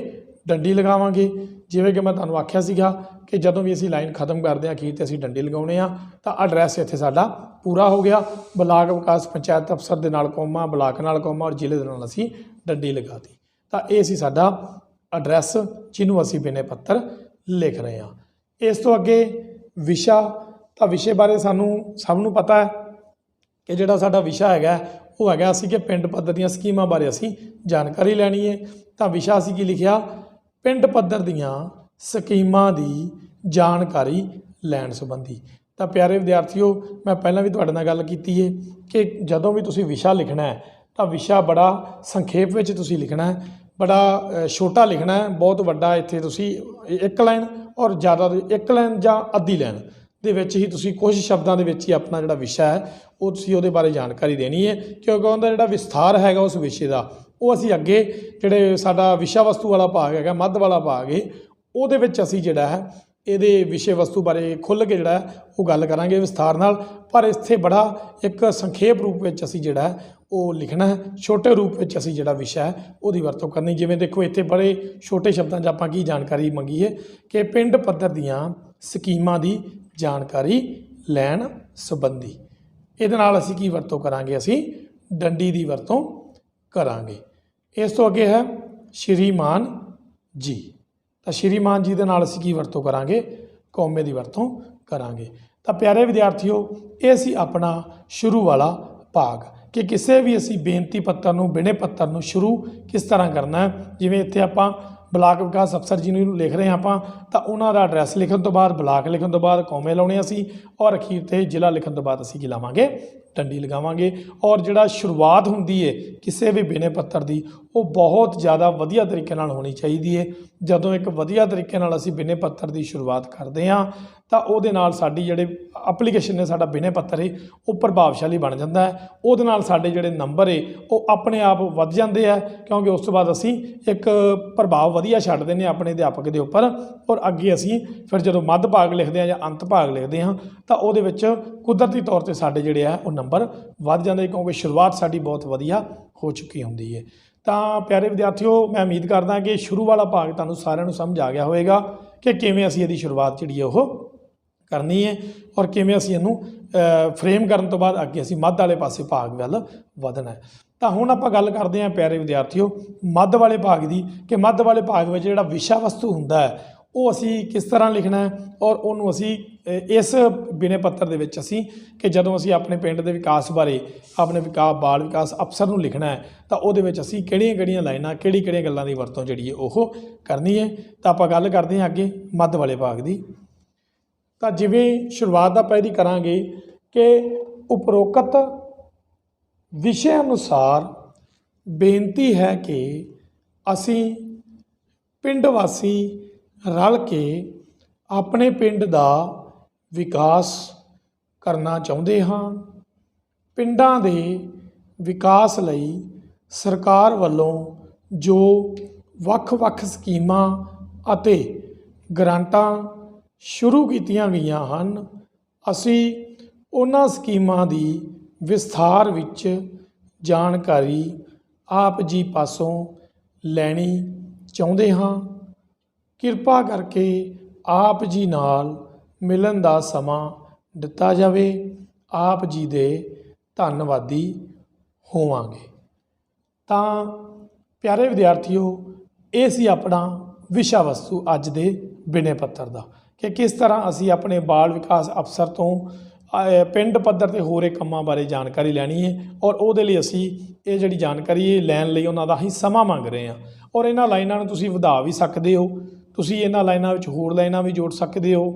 S1: ਡੰਡੀ ਲਗਾਵਾਂਗੇ। ਜਿਵੇਂ ਕਿ ਮੈਂ ਤੁਹਾਨੂੰ ਆਖਿਆ ਸੀਗਾ ਕਿ ਜਦੋਂ ਵੀ ਅਸੀਂ ਲਾਈਨ ਖਤਮ ਕਰਦੇ ਹਾਂ ਅਖੀਰ 'ਤੇ ਅਸੀਂ ਡੰਡੀ ਲਗਾਉਣੇ ਆ। ਤਾਂ ਐਡਰੈਸ ਇੱਥੇ ਸਾਡਾ ਪੂਰਾ ਹੋ ਗਿਆ। ਬਲਾਕ ਵਿਕਾਸ ਪੰਚਾਇਤ ਅਫਸਰ ਦੇ ਨਾਲ ਕੌਮਾ, ਬਲਾਕ ਨਾਲ ਕੌਮਾ ਔਰ ਜ਼ਿਲ੍ਹੇ ਦੇ ਨਾਲ ਅਸੀਂ ਡੰਡੀ ਲਗਾਤੀ। ਤਾਂ ਇਹ ਸੀ ਸਾਡਾ ਐਡਰੈਸ ਜਿਹਨੂੰ ਅਸੀਂ ਬਿਨੇ ਪੱਤਰ ਲਿਖ ਰਹੇ ਹਾਂ। ਇਸ ਤੋਂ ਅੱਗੇ ਵਿਸ਼ਾ, ਤਾਂ ਵਿਸ਼ੇ ਬਾਰੇ ਸਾਨੂੰ ਸਭ ਨੂੰ ਪਤਾ ਹੈ ਕਿ ਜਿਹੜਾ ਸਾਡਾ ਵਿਸ਼ਾ ਹੈਗਾ ਉਹ ਹੈਗਾ ਅਸੀਂ ਕਿ ਪਿੰਡ ਪੱਧਰ ਦੀਆਂ ਸਕੀਮਾਂ ਬਾਰੇ ਅਸੀਂ ਜਾਣਕਾਰੀ ਲੈਣੀ ਹੈ। ਤਾਂ ਵਿਸ਼ਾ ਅਸੀਂ ਕੀ ਲਿਖਿਆ, ਪਿੰਡ ਪੱਧਰ ਦੀਆਂ ਸਕੀਮਾਂ ਦੀ ਜਾਣਕਾਰੀ ਲੈਣ ਸੰਬੰਧੀ। ਤਾਂ ਪਿਆਰੇ ਵਿਦਿਆਰਥੀਓ, ਮੈਂ ਪਹਿਲਾਂ ਵੀ ਤੁਹਾਡੇ ਨਾਲ ਗੱਲ ਕੀਤੀ ਹੈ ਕਿ ਜਦੋਂ ਵੀ ਤੁਸੀਂ ਵਿਸ਼ਾ ਲਿਖਣਾ ਹੈ ਤਾਂ ਵਿਸ਼ਾ ਬੜਾ ਸੰਖੇਪ ਵਿੱਚ ਤੁਸੀਂ ਲਿਖਣਾ ਹੈ, ਬੜਾ ਛੋਟਾ ਲਿਖਣਾ ਹੈ। ਬਹੁਤ ਵੱਡਾ ਇੱਥੇ ਤੁਸੀਂ ਇੱਕ ਲਾਈਨ ਔਰ ਜ਼ਿਆਦਾ ਇੱਕ ਲਾਈਨ ਜਾਂ ਅੱਧੀ ਲਾਈਨ ਦੇ ਵਿੱਚ ਹੀ ਤੁਸੀਂ ਕੁਝ ਸ਼ਬਦਾਂ ਦੇ ਵਿੱਚ ਹੀ ਆਪਣਾ ਜਿਹੜਾ ਵਿਸ਼ਾ ਹੈ ਉਹ ਤੁਸੀਂ ਉਹਦੇ ਬਾਰੇ ਜਾਣਕਾਰੀ ਦੇਣੀ ਹੈ, ਕਿਉਂਕਿ ਉਹਦਾ ਜਿਹੜਾ ਵਿਸਥਾਰ ਹੈਗਾ ਉਸ ਵਿਸ਼ੇ ਦਾ ਉਹ ਅਸੀਂ ਅੱਗੇ ਜਿਹੜੇ ਸਾਡਾ ਵਿਸ਼ਾ ਵਸਤੂ ਵਾਲਾ ਭਾਗ ਹੈਗਾ, ਮੱਧ ਵਾਲਾ ਭਾਗ ਹੈ, ਉਹਦੇ ਵਿੱਚ ਅਸੀਂ ਜਿਹੜਾ ਹੈ ਇਹਦੇ ਵਿਸ਼ੇ ਵਸਤੂ ਬਾਰੇ ਖੁੱਲ੍ਹ ਕੇ ਜਿਹੜਾ ਉਹ ਗੱਲ ਕਰਾਂਗੇ ਵਿਸਥਾਰ ਨਾਲ। ਪਰ ਇੱਥੇ ਬੜਾ ਇੱਕ ਸੰਖੇਪ ਰੂਪ ਵਿੱਚ ਅਸੀਂ ਜਿਹੜਾ ਉਹ ਲਿਖਣਾ ਹੈ, ਛੋਟੇ ਰੂਪ ਵਿੱਚ ਅਸੀਂ ਜਿਹੜਾ ਵਿਸ਼ਾ ਹੈ ਉਹਦੀ ਵਰਤੋਂ ਕਰਨੀ। ਜਿਵੇਂ ਦੇਖੋ ਇੱਥੇ ਬੜੇ ਛੋਟੇ ਸ਼ਬਦਾਂ 'ਚ ਆਪਾਂ ਕੀ ਜਾਣਕਾਰੀ ਮੰਗੀ ਹੈ ਕਿ ਪਿੰਡ ਪੱਧਰ ਦੀਆਂ ਸਕੀਮਾਂ ਦੀ ਜਾਣਕਾਰੀ ਲੈਣ ਸੰਬੰਧੀ। ਇਹਦੇ ਨਾਲ ਅਸੀਂ ਕੀ ਵਰਤੋਂ ਕਰਾਂਗੇ, ਅਸੀਂ ਡੰਡੀ ਦੀ ਵਰਤੋਂ ਕਰਾਂਗੇ। ਇਸ ਤੋਂ ਅੱਗੇ ਹੈ ਸ਼੍ਰੀਮਾਨ ਜੀ। ਤਾਂ ਸ਼੍ਰੀਮਾਨ ਜੀ ਦੇ ਨਾਲ ਅਸੀਂ ਕੀ ਵਰਤੋਂ ਕਰਾਂਗੇ, ਕੌਮੇ ਦੀ ਵਰਤੋਂ ਕਰਾਂਗੇ। ਤਾਂ ਪਿਆਰੇ ਵਿਦਿਆਰਥੀਓ, ਇਹ ਸੀ ਆਪਣਾ ਸ਼ੁਰੂ ਵਾਲਾ ਭਾਗ ਕਿ ਕਿਸੇ ਵੀ ਅਸੀਂ ਬੇਨਤੀ ਪੱਤਰ ਨੂੰ, ਬਿਨੇ ਪੱਤਰ ਨੂੰ ਸ਼ੁਰੂ ਕਿਸ ਤਰ੍ਹਾਂ ਕਰਨਾ ਹੈ। ਜਿਵੇਂ ਇੱਥੇ ਆਪਾਂ ਬਲਾਕ ਵਿਕਾਸ ਅਫਸਰ ਜੀ ਨੂੰ ਲਿਖ ਰਹੇ ਹਾਂ ਆਪਾਂ, ਤਾਂ ਉਹਨਾਂ ਦਾ ਐਡਰੈਸ ਲਿਖਣ ਤੋਂ ਬਾਅਦ, ਬਲਾਕ ਲਿਖਣ ਤੋਂ ਬਾਅਦ ਕੌਮੇ ਲਾਉਣੇ ਅਸੀਂ ਔਰ ਅਖੀਰ 'ਤੇ ਜ਼ਿਲ੍ਹਾ ਲਿਖਣ ਤੋਂ ਬਾਅਦ ਅਸੀਂ ਕੀ ਲਾਵਾਂਗੇ, ਡੰਡੀ ਲਗਾਵਾਂਗੇ। ਔਰ ਜਿਹੜਾ ਸ਼ੁਰੂਆਤ ਹੁੰਦੀ ਹੈ ਕਿਸੇ ਵੀ ਬਿਨੇ ਪੱਤਰ ਦੀ ਉਹ ਬਹੁਤ ਜ਼ਿਆਦਾ ਵਧੀਆ ਤਰੀਕੇ ਨਾਲ ਹੋਣੀ ਚਾਹੀਦੀ ਹੈ। ਜਦੋਂ ਇੱਕ ਵਧੀਆ ਤਰੀਕੇ ਨਾਲ ਅਸੀਂ ਬਿਨੇ ਪੱਤਰ ਦੀ ਸ਼ੁਰੂਆਤ ਕਰਦੇ ਹਾਂ ਤਾਂ ਉਹਦੇ ਨਾਲ ਸਾਡੀ ਜਿਹੜੇ ਐਪਲੀਕੇਸ਼ਨ ਨੇ, ਸਾਡਾ ਬਿਨੇ ਪੱਤਰ ਹੈ ਉਹ ਪ੍ਰਭਾਵਸ਼ਾਲੀ ਬਣ ਜਾਂਦਾ ਹੈ। ਉਹਦੇ ਨਾਲ ਸਾਡੇ ਜਿਹੜੇ ਨੰਬਰ ਹੈ ਉਹ ਆਪਣੇ ਆਪ ਵੱਧ ਜਾਂਦੇ ਆ, ਕਿਉਂਕਿ ਉਸ ਤੋਂ ਬਾਅਦ ਅਸੀਂ ਇੱਕ ਪ੍ਰਭਾਵ ਵਧੀਆ ਛੱਡ ਦਿੰਦੇ ਹਾਂ ਆਪਣੇ ਅਧਿਆਪਕ ਦੇ ਉੱਪਰ। ਔਰ ਅੱਗੇ ਅਸੀਂ ਫਿਰ ਜਦੋਂ ਮੱਧ ਭਾਗ ਲਿਖਦੇ ਹਾਂ ਜਾਂ ਅੰਤ ਭਾਗ ਲਿਖਦੇ ਹਾਂ ਤਾਂ ਉਹਦੇ ਵਿੱਚ ਕੁਦਰਤੀ ਤੌਰ 'ਤੇ ਸਾਡੇ ਜਿਹੜੇ ਆ ਉਹ ਨੰਬਰ ਵੱਧ ਜਾਂਦੇ, ਕਿਉਂਕਿ ਸ਼ੁਰੂਆਤ ਸਾਡੀ ਬਹੁਤ ਵਧੀਆ ਹੋ ਚੁੱਕੀ ਹੁੰਦੀ ਹੈ। ਤਾਂ ਪਿਆਰੇ ਵਿਦਿਆਰਥੀਓ, ਮੈਂ ਉਮੀਦ ਕਰਦਾ ਕਿ ਸ਼ੁਰੂ ਵਾਲਾ ਭਾਗ ਤੁਹਾਨੂੰ ਸਾਰਿਆਂ ਨੂੰ ਸਮਝ ਆ ਗਿਆ ਹੋਵੇਗਾ ਕਿ ਕਿਵੇਂ ਅਸੀਂ ਇਹਦੀ ਸ਼ੁਰੂਆਤ ਜਿਹੜੀ ਹੈ ਉਹ ਕਰਨੀ ਹੈ ਔਰ ਕਿਵੇਂ ਅਸੀਂ ਇਹਨੂੰ ਫਰੇਮ ਕਰਨ ਤੋਂ ਬਾਅਦ ਅੱਗੇ ਅਸੀਂ ਮੱਧ ਵਾਲੇ ਪਾਸੇ ਭਾਗ ਵੱਲ ਵਧਣਾ ਹੈ। ਤਾਂ ਹੁਣ ਆਪਾਂ ਗੱਲ ਕਰਦੇ ਹਾਂ ਪਿਆਰੇ ਵਿਦਿਆਰਥੀਓ ਮੱਧ ਵਾਲੇ ਭਾਗ ਦੀ, ਕਿ ਮੱਧ ਵਾਲੇ ਭਾਗ ਵਿੱਚ ਜਿਹੜਾ ਵਿਸ਼ਾ ਵਸਤੂ ਹੁੰਦਾ ਹੈ ਉਹ ਅਸੀਂ ਕਿਸ ਤਰ੍ਹਾਂ ਲਿਖਣਾ ਹੈ ਔਰ ਉਹਨੂੰ ਅਸੀਂ ਇਸ ਬਿਨੇ ਪੱਤਰ ਦੇ ਵਿੱਚ ਅਸੀਂ ਕਿ ਜਦੋਂ ਅਸੀਂ ਆਪਣੇ ਪਿੰਡ ਦੇ ਵਿਕਾਸ ਬਾਰੇ ਆਪਣੇ ਬਾਲ ਵਿਕਾਸ ਅਫਸਰ ਨੂੰ ਲਿਖਣਾ ਹੈ ਤਾਂ ਉਹਦੇ ਵਿੱਚ ਅਸੀਂ ਕਿਹੜੀਆਂ ਲਾਈਨਾਂ, ਕਿਹੜੀਆਂ ਗੱਲਾਂ ਦੀ ਵਰਤੋਂ ਜਿਹੜੀ ਹੈ ਉਹ ਕਰਨੀ ਹੈ। ਤਾਂ ਆਪਾਂ ਗੱਲ ਕਰਦੇ ਹਾਂ ਅੱਗੇ ਮੱਧ ਵਾਲੇ ਭਾਗ ਦੀ। ਤਾਂ ਜਿਵੇਂ ਸ਼ੁਰੂਆਤ ਆਪਾਂ ਇਹਦੀ ਕਰਾਂਗੇ ਕਿ ਉਪਰੋਕਤ ਵਿਸ਼ੇ ਅਨੁਸਾਰ ਬੇਨਤੀ ਹੈ ਕਿ ਅਸੀਂ ਪਿੰਡ ਵਾਸੀ ਰਲ ਕੇ ਆਪਣੇ ਪਿੰਡ ਦਾ ਵਿਕਾਸ ਕਰਨਾ ਚਾਹੁੰਦੇ ਹਾਂ। ਪਿੰਡਾਂ ਦੇ ਵਿਕਾਸ ਲਈ ਸਰਕਾਰ ਵੱਲੋਂ ਜੋ ਵੱਖ-ਵੱਖ ਸਕੀਮਾਂ ਅਤੇ ਗ੍ਰਾਂਟਾਂ ਸ਼ੁਰੂ ਕੀਤੀਆਂ ਗਈਆਂ ਹਨ, ਅਸੀਂ ਉਹਨਾਂ ਸਕੀਮਾਂ ਦੀ ਵਿਸਥਾਰ ਵਿੱਚ ਜਾਣਕਾਰੀ ਆਪ ਜੀ ਪਾਸੋਂ ਲੈਣੀ ਚਾਹੁੰਦੇ ਹਾਂ। ਕਿਰਪਾ ਕਰਕੇ ਆਪ ਜੀ ਨਾਲ ਮਿਲਣ ਦਾ ਸਮਾਂ ਦਿੱਤਾ ਜਾਵੇ। ਆਪ ਜੀ ਦੇ ਧੰਨਵਾਦੀ ਹੋਵਾਂਗੇ। ਤਾਂ ਪਿਆਰੇ ਵਿਦਿਆਰਥੀਓ, ਇਹ ਸੀ ਆਪਣਾ ਵਿਸ਼ਾ ਵਸਤੂ ਅੱਜ ਦੇ ਬਿਨੇ ਪੱਤਰ ਦਾ, ਕਿ ਕਿਸ ਤਰ੍ਹਾਂ ਅਸੀਂ ਆਪਣੇ ਬਾਲ ਵਿਕਾਸ ਅਫਸਰ ਤੋਂ ਪਿੰਡ ਪੱਧਰ 'ਤੇ ਹੋਰ ਇਹ ਕੰਮਾਂ ਬਾਰੇ ਜਾਣਕਾਰੀ ਲੈਣੀ ਹੈ ਔਰ ਉਹਦੇ ਲਈ ਅਸੀਂ ਇਹ ਜਿਹੜੀ ਜਾਣਕਾਰੀ ਲੈਣ ਲਈ ਉਹਨਾਂ ਦਾ ਹੀ ਸਮਾਂ ਮੰਗ ਰਹੇ ਹਾਂ। ਔਰ ਇਹਨਾਂ ਲਾਈਨਾਂ ਨੂੰ ਤੁਸੀਂ ਵਧਾ ਵੀ ਸਕਦੇ ਹੋ, ਤੁਸੀਂ ਇਹਨਾਂ ਲਾਈਨਾਂ ਵਿੱਚ ਹੋਰ ਲਾਈਨਾਂ ਵੀ ਜੋੜ ਸਕਦੇ ਹੋ।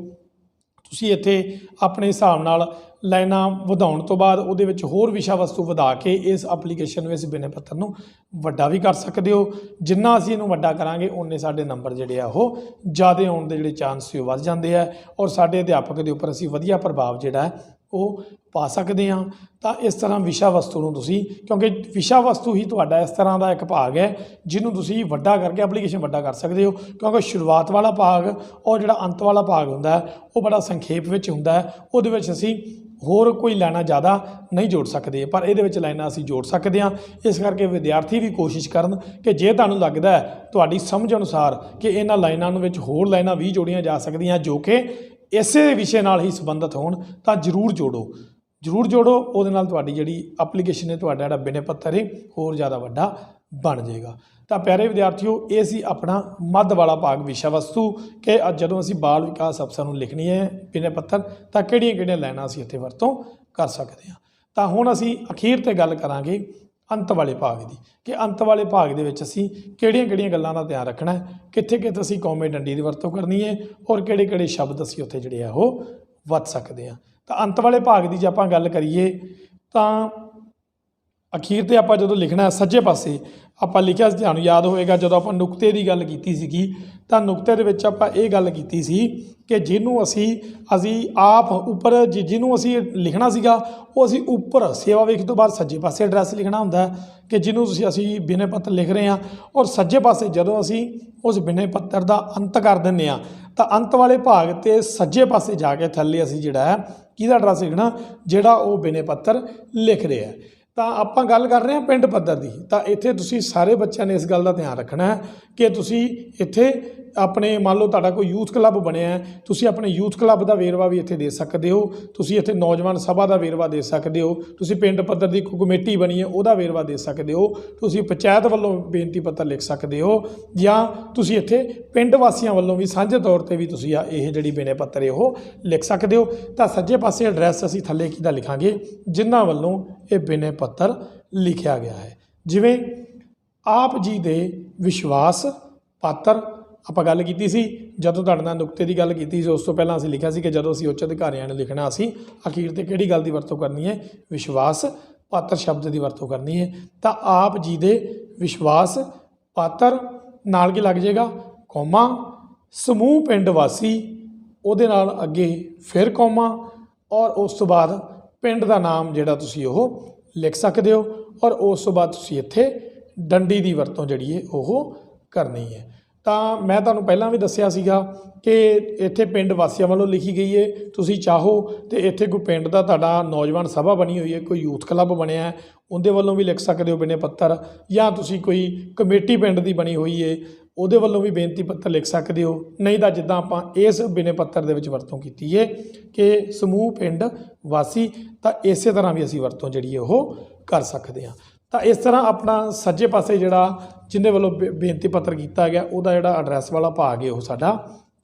S1: ਤੁਸੀਂ ਇੱਥੇ ਆਪਣੇ ਹਿਸਾਬ ਨਾਲ ਲਾਈਨਾਂ ਵਧਾਉਣ ਤੋਂ ਬਾਅਦ ਉਹਦੇ ਵਿੱਚ ਹੋਰ ਵਿਸ਼ਾ ਵਸਤੂ ਵਧਾ ਕੇ ਇਸ ਐਪਲੀਕੇਸ਼ਨ ਨੂੰ, ਇਸ ਬਿਨੈ ਪੱਤਰ ਨੂੰ ਵੱਡਾ ਵੀ ਕਰ ਸਕਦੇ ਹੋ। ਜਿੰਨਾ ਅਸੀਂ ਇਹਨੂੰ ਵੱਡਾ ਕਰਾਂਗੇ ਉਨੇ ਸਾਡੇ ਨੰਬਰ ਜਿਹੜੇ ਆ ਉਹ ਜ਼ਿਆਦਾ ਆਉਣ ਦੇ ਜਿਹੜੇ ਚਾਂਸ ਸੀ ਉਹ ਵੱਧ ਜਾਂਦੇ ਆ ਔਰ ਸਾਡੇ ਅਧਿਆਪਕ ਦੇ ਉੱਪਰ ਅਸੀਂ ਵਧੀਆ ਪ੍ਰਭਾਵ ਜਿਹੜਾ ਹੈ ਉਹ ਪਾ ਸਕਦੇ ਹਾਂ। ਤਾਂ ਇਸ ਤਰ੍ਹਾਂ ਵਿਸ਼ਾ ਵਸਤੂ ਨੂੰ ਤੁਸੀਂ, ਕਿਉਂਕਿ ਵਿਸ਼ਾ ਵਸਤੂ ਹੀ ਤੁਹਾਡਾ ਇਸ ਤਰ੍ਹਾਂ ਦਾ ਇੱਕ ਭਾਗ ਹੈ ਜਿਹਨੂੰ ਤੁਸੀਂ ਵੱਡਾ ਕਰਕੇ ਐਪਲੀਕੇਸ਼ਨ ਵੱਡਾ ਕਰ ਸਕਦੇ ਹੋ, ਕਿਉਂਕਿ ਸ਼ੁਰੂਆਤ ਵਾਲਾ ਭਾਗ ਔਰ ਜਿਹੜਾ ਅੰਤ ਵਾਲਾ ਭਾਗ ਹੁੰਦਾ ਉਹ ਬੜਾ ਸੰਖੇਪ ਵਿੱਚ ਹੁੰਦਾ ਹੈ। ਉਹਦੇ ਵਿੱਚ ਅਸੀਂ ਹੋਰ ਕੋਈ ਲਾਈਨਾਂ ਜ਼ਿਆਦਾ ਨਹੀਂ ਜੋੜ ਸਕਦੇ, ਪਰ ਇਹਦੇ ਵਿੱਚ ਲਾਈਨਾਂ ਅਸੀਂ ਜੋੜ ਸਕਦੇ ਹਾਂ। ਇਸ ਕਰਕੇ ਵਿਦਿਆਰਥੀ ਵੀ ਕੋਸ਼ਿਸ਼ ਕਰਨ ਕਿ ਜੇ ਤੁਹਾਨੂੰ ਲੱਗਦਾ ਹੈ ਤੁਹਾਡੀ ਸਮਝ ਅਨੁਸਾਰ ਕਿ ਇਹਨਾਂ ਲਾਈਨਾਂ ਨੂੰ ਵਿੱਚ ਹੋਰ ਲਾਈਨਾਂ ਵੀ ਜੋੜੀਆਂ ਜਾ ਸਕਦੀਆਂ ਜੋ ਕਿ ਇਸੇ ਵਿਸ਼ੇ ਨਾਲ ਹੀ ਸੰਬੰਧਿਤ ਹੋਣ, ਤਾਂ ਜ਼ਰੂਰ ਜੋੜੋ। ਉਹਦੇ ਨਾਲ ਤੁਹਾਡੀ ਜਿਹੜੀ ਐਪਲੀਕੇਸ਼ਨ ਹੈ, ਤੁਹਾਡਾ ਜਿਹੜਾ ਬਿਨੈ ਪੱਤਰ ਹੈ ਹੋਰ ਜ਼ਿਆਦਾ ਵੱਡਾ ਬਣ ਜਾਏਗਾ। ਤਾਂ ਪਿਆਰੇ ਵਿਦਿਆਰਥੀਓ, ਇਹ ਸੀ ਆਪਣਾ ਮੱਧ ਵਾਲਾ ਭਾਗ ਵਿਸ਼ਾ ਵਸਤੂ ਕਿ ਜਦੋਂ ਅਸੀਂ ਬਾਲ ਵਿਕਾਸ ਅਫਸਰ ਨੂੰ ਲਿਖਣੀ ਹੈ ਬਿਨੈ ਪੱਤਰ ਤਾਂ ਕਿਹੜੀਆਂ ਲਾਈਨਾਂ ਅਸੀਂ ਇੱਥੇ ਵਰਤੋਂ ਕਰ ਸਕਦੇ ਹਾਂ। ਤਾਂ ਹੁਣ ਅਸੀਂ ਅਖੀਰ 'ਤੇ ਗੱਲ ਕਰਾਂਗੇ ਅੰਤ ਵਾਲੇ ਭਾਗ ਦੀ ਕਿ ਅੰਤ ਵਾਲੇ ਭਾਗ ਦੇ ਵਿੱਚ ਅਸੀਂ ਕਿਹੜੀਆਂ ਗੱਲਾਂ ਦਾ ਧਿਆਨ ਰੱਖਣਾ ਹੈ, ਕਿੱਥੇ ਅਸੀਂ ਕੌਮੇ ਡੰਡੀ ਦੀ ਵਰਤੋਂ ਕਰਨੀ ਹੈ ਔਰ ਕਿਹੜੇ ਸ਼ਬਦ ਅਸੀਂ ਉੱਥੇ ਜਿਹੜੇ ਆ ਉਹ ਵਰਤ ਸਕਦੇ ਹਾਂ। ਤਾਂ ਅੰਤ ਵਾਲੇ ਭਾਗ ਦੀ ਜੇ ਆਪਾਂ ਗੱਲ ਕਰੀਏ ਤਾਂ ਅਖੀਰ 'ਤੇ ਆਪਾਂ ਜਦੋਂ ਲਿਖਣਾ ਸੱਜੇ ਪਾਸੇ ਆਪਾਂ ਲਿਖਿਆ ਸੀ, ਤੁਹਾਨੂੰ ਯਾਦ ਹੋਵੇਗਾ ਜਦੋਂ ਆਪਾਂ ਨੁਕਤੇ ਦੀ ਗੱਲ ਕੀਤੀ ਸੀਗੀ ਤਾਂ ਨੁਕਤੇ ਦੇ ਵਿੱਚ ਆਪਾਂ ਇਹ ਗੱਲ ਕੀਤੀ ਸੀ ਕਿ ਜਿਹਨੂੰ ਅਸੀਂ ਆਪ ਉੱਪਰ ਜਿਹਨੂੰ ਅਸੀਂ ਲਿਖਣਾ ਸੀਗਾ ਉਹ ਅਸੀਂ ਉੱਪਰ ਸੇਵਾ ਵੇਖ ਤੋਂ ਬਾਅਦ ਸੱਜੇ ਪਾਸੇ ਐਡਰੈਸ ਲਿਖਣਾ ਹੁੰਦਾ ਕਿ ਜਿਹਨੂੰ ਅਸੀਂ ਬਿਨੈ ਪੱਤਰ ਲਿਖ ਰਹੇ ਹਾਂ ਔਰ ਸੱਜੇ ਪਾਸੇ ਜਦੋਂ ਅਸੀਂ ਉਸ ਬਿਨੈ ਪੱਤਰ ਦਾ ਅੰਤ ਕਰ ਦਿੰਦੇ ਹਾਂ ਤਾਂ ਅੰਤ ਵਾਲੇ ਭਾਗ 'ਤੇ ਸੱਜੇ ਪਾਸੇ ਜਾ ਕੇ ਥੱਲੇ ਅਸੀਂ ਜਿਹੜਾ ਹੈ ਕਿਹਦਾ ਐਡਰੈਸ ਲਿਖਣਾ, ਜਿਹੜਾ ਉਹ ਬਿਨੈ ਪੱਤਰ ਲਿਖ ਰਿਹਾ। ਤਾਂ ਆਪਾਂ ਗੱਲ ਕਰ ਰਹੇ ਹਾਂ ਪਿੰਡ ਪੱਧਰ ਦੀ। ਤਾਂ ਇੱਥੇ ਤੁਸੀਂ ਸਾਰੇ ਬੱਚਿਆਂ ਨੇ ਇਸ ਗੱਲ ਦਾ ਧਿਆਨ ਰੱਖਣਾ ਹੈ ਕਿ ਤੁਸੀਂ ਇੱਥੇ ਆਪਣੇ ਮੰਨ ਲਓ ਤੁਹਾਡਾ ਕੋਈ ਯੂਥ ਕਲੱਬ ਬਣਿਆ ਹੈ, ਤੁਸੀਂ ਆਪਣੇ ਯੂਥ ਕਲੱਬ ਦਾ ਵੇਰਵਾ ਵੀ ਇੱਥੇ ਦੇ ਸਕਦੇ ਹੋ, ਤੁਸੀਂ ਇੱਥੇ ਨੌਜਵਾਨ ਸਭਾ ਦਾ ਵੇਰਵਾ ਦੇ ਸਕਦੇ ਹੋ, ਤੁਸੀਂ ਪਿੰਡ ਪੱਧਰ ਦੀ ਕੋਈ ਕਮੇਟੀ ਬਣੀ ਹੈ ਉਹਦਾ ਵੇਰਵਾ ਦੇ ਸਕਦੇ ਹੋ, ਤੁਸੀਂ ਪੰਚਾਇਤ ਵੱਲੋਂ ਬੇਨਤੀ ਪੱਤਰ ਲਿਖ ਸਕਦੇ ਹੋ ਜਾਂ ਤੁਸੀਂ ਇੱਥੇ ਪਿੰਡ ਵਾਸੀਆਂ ਵੱਲੋਂ ਵੀ ਸਾਂਝੇ ਤੌਰ 'ਤੇ ਵੀ ਤੁਸੀਂ ਇਹ ਜਿਹੜੀ ਬਿਨੈ ਪੱਤਰ ਹੈ ਉਹ ਲਿਖ ਸਕਦੇ ਹੋ। ਤਾਂ ਸੱਜੇ ਪਾਸੇ ਐਡਰੈਸ ਅਸੀਂ ਥੱਲੇ ਕਿਹਦਾ ਲਿਖਾਂਗੇ, ਜਿਨ੍ਹਾਂ ਵੱਲੋਂ ਇਹ ਬਿਨੈ ਪੱਤਰ ਲਿਖਿਆ ਗਿਆ ਹੈ। ਜਿਵੇਂ ਆਪ ਜੀ ਦੇ ਵਿਸ਼ਵਾਸ ਪਾਤਰ ਆਪਾਂ ਗੱਲ ਕੀਤੀ ਸੀ, ਜਦੋਂ ਤੁਹਾਡੇ ਨਾਲ ਨੁਕਤੇ ਦੀ ਗੱਲ ਕੀਤੀ ਸੀ ਉਸ ਤੋਂ ਪਹਿਲਾਂ ਅਸੀਂ ਲਿਖਿਆ ਸੀ ਕਿ ਜਦੋਂ ਅਸੀਂ ਉੱਚ ਅਧਿਕਾਰੀਆਂ ਨੂੰ ਲਿਖਣਾ ਅਸੀਂ ਅਖੀਰ 'ਤੇ ਕਿਹੜੀ ਗੱਲ ਦੀ ਵਰਤੋਂ ਕਰਨੀ ਹੈ, ਵਿਸ਼ਵਾਸ ਪਾਤਰ ਸ਼ਬਦ ਦੀ ਵਰਤੋਂ ਕਰਨੀ ਹੈ। ਤਾਂ ਆਪ ਜੀ ਦੇ ਵਿਸ਼ਵਾਸ ਪਾਤਰ ਨਾਲ ਕੀ ਲੱਗ ਜਾਏਗਾ, ਕੌਮਾ, ਸਮੂਹ ਪਿੰਡ ਵਾਸੀ ਉਹਦੇ ਨਾਲ ਅੱਗੇ ਫਿਰ ਕੌਮਾ ਔਰ ਉਸ ਤੋਂ ਬਾਅਦ ਪਿੰਡ ਦਾ ਨਾਮ ਜਿਹੜਾ ਤੁਸੀਂ ਉਹ ਲਿਖ ਸਕਦੇ ਹੋ ਔਰ ਉਸ ਤੋਂ ਬਾਅਦ ਤੁਸੀਂ ਇੱਥੇ ਡੰਡੀ ਦੀ ਵਰਤੋਂ ਜਿਹੜੀ ਹੈ ਉਹ ਕਰਨੀ ਹੈ। ਤਾਂ ਮੈਂ ਤੁਹਾਨੂੰ ਪਹਿਲਾਂ ਵੀ ਦੱਸਿਆ ਸੀਗਾ ਕਿ ਇੱਥੇ ਪਿੰਡ ਵਾਸੀਆਂ ਵੱਲੋਂ ਲਿਖੀ ਗਈ ਹੈ, ਤੁਸੀਂ ਚਾਹੋ ਤਾਂ ਇੱਥੇ ਕੋਈ ਪਿੰਡ ਦਾ ਤੁਹਾਡਾ ਨੌਜਵਾਨ ਸਭਾ ਬਣੀ ਹੋਈ ਹੈ, ਕੋਈ ਯੂਥ ਕਲੱਬ ਬਣਿਆ ਉਹਦੇ ਵੱਲੋਂ ਵੀ ਲਿਖ ਸਕਦੇ ਹੋ ਬਿਨੈ ਪੱਤਰ, ਜਾਂ ਤੁਸੀਂ ਕੋਈ ਕਮੇਟੀ ਪਿੰਡ ਦੀ ਬਣੀ ਹੋਈ ਹੈ ਉਹਦੇ ਵੱਲੋਂ ਵੀ ਬੇਨਤੀ ਪੱਤਰ ਲਿਖ ਸਕਦੇ ਹੋ। ਨਹੀਂ ਤਾਂ ਜਿੱਦਾਂ ਆਪਾਂ ਇਸ ਬਿਨੈ ਪੱਤਰ ਦੇ ਵਿੱਚ ਵਰਤੋਂ ਕੀਤੀ ਹੈ ਕਿ ਸਮੂਹ ਪਿੰਡ ਵਾਸੀ, ਤਾਂ ਇਸੇ ਤਰ੍ਹਾਂ ਵੀ ਅਸੀਂ ਵਰਤੋਂ ਜਿਹੜੀ ਉਹ ਕਰ ਸਕਦੇ ਹਾਂ। ਤਾਂ ਇਸ ਤਰ੍ਹਾਂ ਆਪਣਾ ਸੱਜੇ ਪਾਸੇ ਜਿਹੜਾ ਜਿਹਦੇ ਵੱਲੋਂ ਬੇਨਤੀ ਪੱਤਰ ਕੀਤਾ ਗਿਆ ਉਹਦਾ ਜਿਹੜਾ ਐਡਰੈਸ ਵਾਲਾ ਭਾਗ ਹੈ ਉਹ ਸਾਡਾ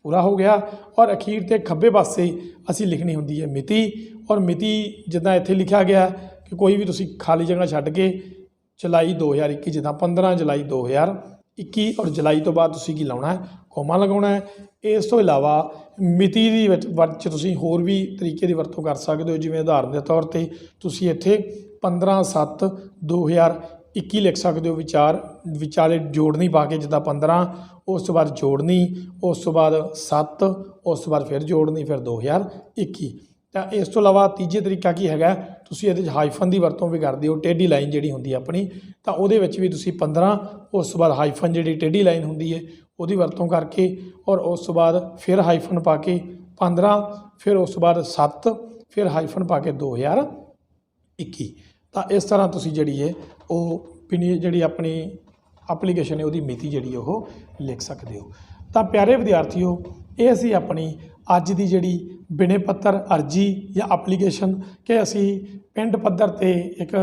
S1: ਪੂਰਾ ਹੋ ਗਿਆ। ਔਰ ਅਖੀਰ 'ਤੇ ਖੱਬੇ ਪਾਸੇ ਅਸੀਂ ਲਿਖਣੀ ਹੁੰਦੀ ਹੈ ਮਿਤੀ, ਔਰ ਮਿਤੀ ਜਿੱਦਾਂ ਇੱਥੇ ਲਿਖਿਆ ਗਿਆ ਕਿ ਕੋਈ ਵੀ ਤੁਸੀਂ ਖਾਲੀ ਜਗ੍ਹਾ ਛੱਡ ਕੇ ਜੁਲਾਈ 2021 ਜਿੱਦਾਂ 15 ਜੁਲਾਈ 2021 ਔਰ ਜੁਲਾਈ ਤੋਂ ਬਾਅਦ ਤੁਸੀਂ ਕੀ ਲਾਉਣਾ ਹੈ, ਕੌਮਾ ਲਗਾਉਣਾ ਹੈ। ਇਸ ਤੋਂ ਇਲਾਵਾ ਮਿਤੀ ਦੀ ਵਿੱਚ ਤੁਸੀਂ ਹੋਰ ਵੀ ਤਰੀਕੇ ਦੀ ਵਰਤੋਂ ਕਰ ਸਕਦੇ ਹੋ, ਜਿਵੇਂ ਉਦਾਹਰਨ ਦੇ ਤੌਰ 'ਤੇ ਤੁਸੀਂ ਇੱਥੇ 15/7/2021 ਲਿਖ ਸਕਦੇ ਹੋ, ਵਿਚਾਲੇ ਜੋੜਨੀ ਪਾ ਕੇ, ਜਿੱਦਾਂ 15 ਉਸ ਤੋਂ ਬਾਅਦ ਜੋੜਨੀ, ਉਸ ਤੋਂ ਬਾਅਦ 7 ਉਸ ਤੋਂ ਬਾਅਦ ਫਿਰ ਜੋੜਨੀ, ਫਿਰ 2021। ਤਾਂ ਇਸ ਤੋਂ ਇਲਾਵਾ ਤੀਜੇ ਤਰੀਕਾ ਕੀ ਹੈਗਾ, ਤੁਸੀਂ ਇਹਦੇ 'ਚ ਹਾਈਫਨ ਦੀ ਵਰਤੋਂ ਵੀ ਕਰਦੇ ਹੋ। ਟੇਢੀ ਲਾਈਨ ਜਿਹੜੀ ਹੁੰਦੀ ਆਪਣੀ, ਤਾਂ ਉਹਦੇ ਵਿੱਚ ਵੀ ਤੁਸੀਂ 15 ਉਸ ਤੋਂ ਬਾਅਦ ਹਾਈਫਨ ਜਿਹੜੀ ਟੇਢੀ ਲਾਈਨ ਹੁੰਦੀ ਹੈ ਉਹਦੀ ਵਰਤੋਂ ਕਰਕੇ ਔਰ ਉਸ ਤੋਂ ਬਾਅਦ ਫਿਰ ਹਾਈਫਨ ਪਾ ਕੇ 15, ਫਿਰ ਉਸ ਤੋਂ ਬਾਅਦ 7, ਫਿਰ ਹਾਈਫਨ ਪਾ ਕੇ 2021। ਤਾਂ ਇਸ ਤਰ੍ਹਾਂ ਤੁਸੀਂ ਜਿਹੜੀ ਹੈ ਉਹ ਜਿਹੜੀ ਆਪਣੀ ਐਪਲੀਕੇਸ਼ਨ ਹੈ ਉਹਦੀ ਮਿਤੀ ਜਿਹੜੀ ਉਹ ਲਿਖ ਸਕਦੇ ਹੋ। ਤਾਂ ਪਿਆਰੇ ਵਿਦਿਆਰਥੀਓ, ਇਹ ਅਸੀਂ ਆਪਣੀ ਅੱਜ ਦੀ ਜਿਹੜੀ ਬਿਨੈ ਪੱਤਰ ਅਰਜੀ ਜਾਂ ਐਪਲੀਕੇਸ਼ਨ ਕਿ ਅਸੀਂ ਪਿੰਡ ਪੱਧਰ 'ਤੇ ਇੱਕ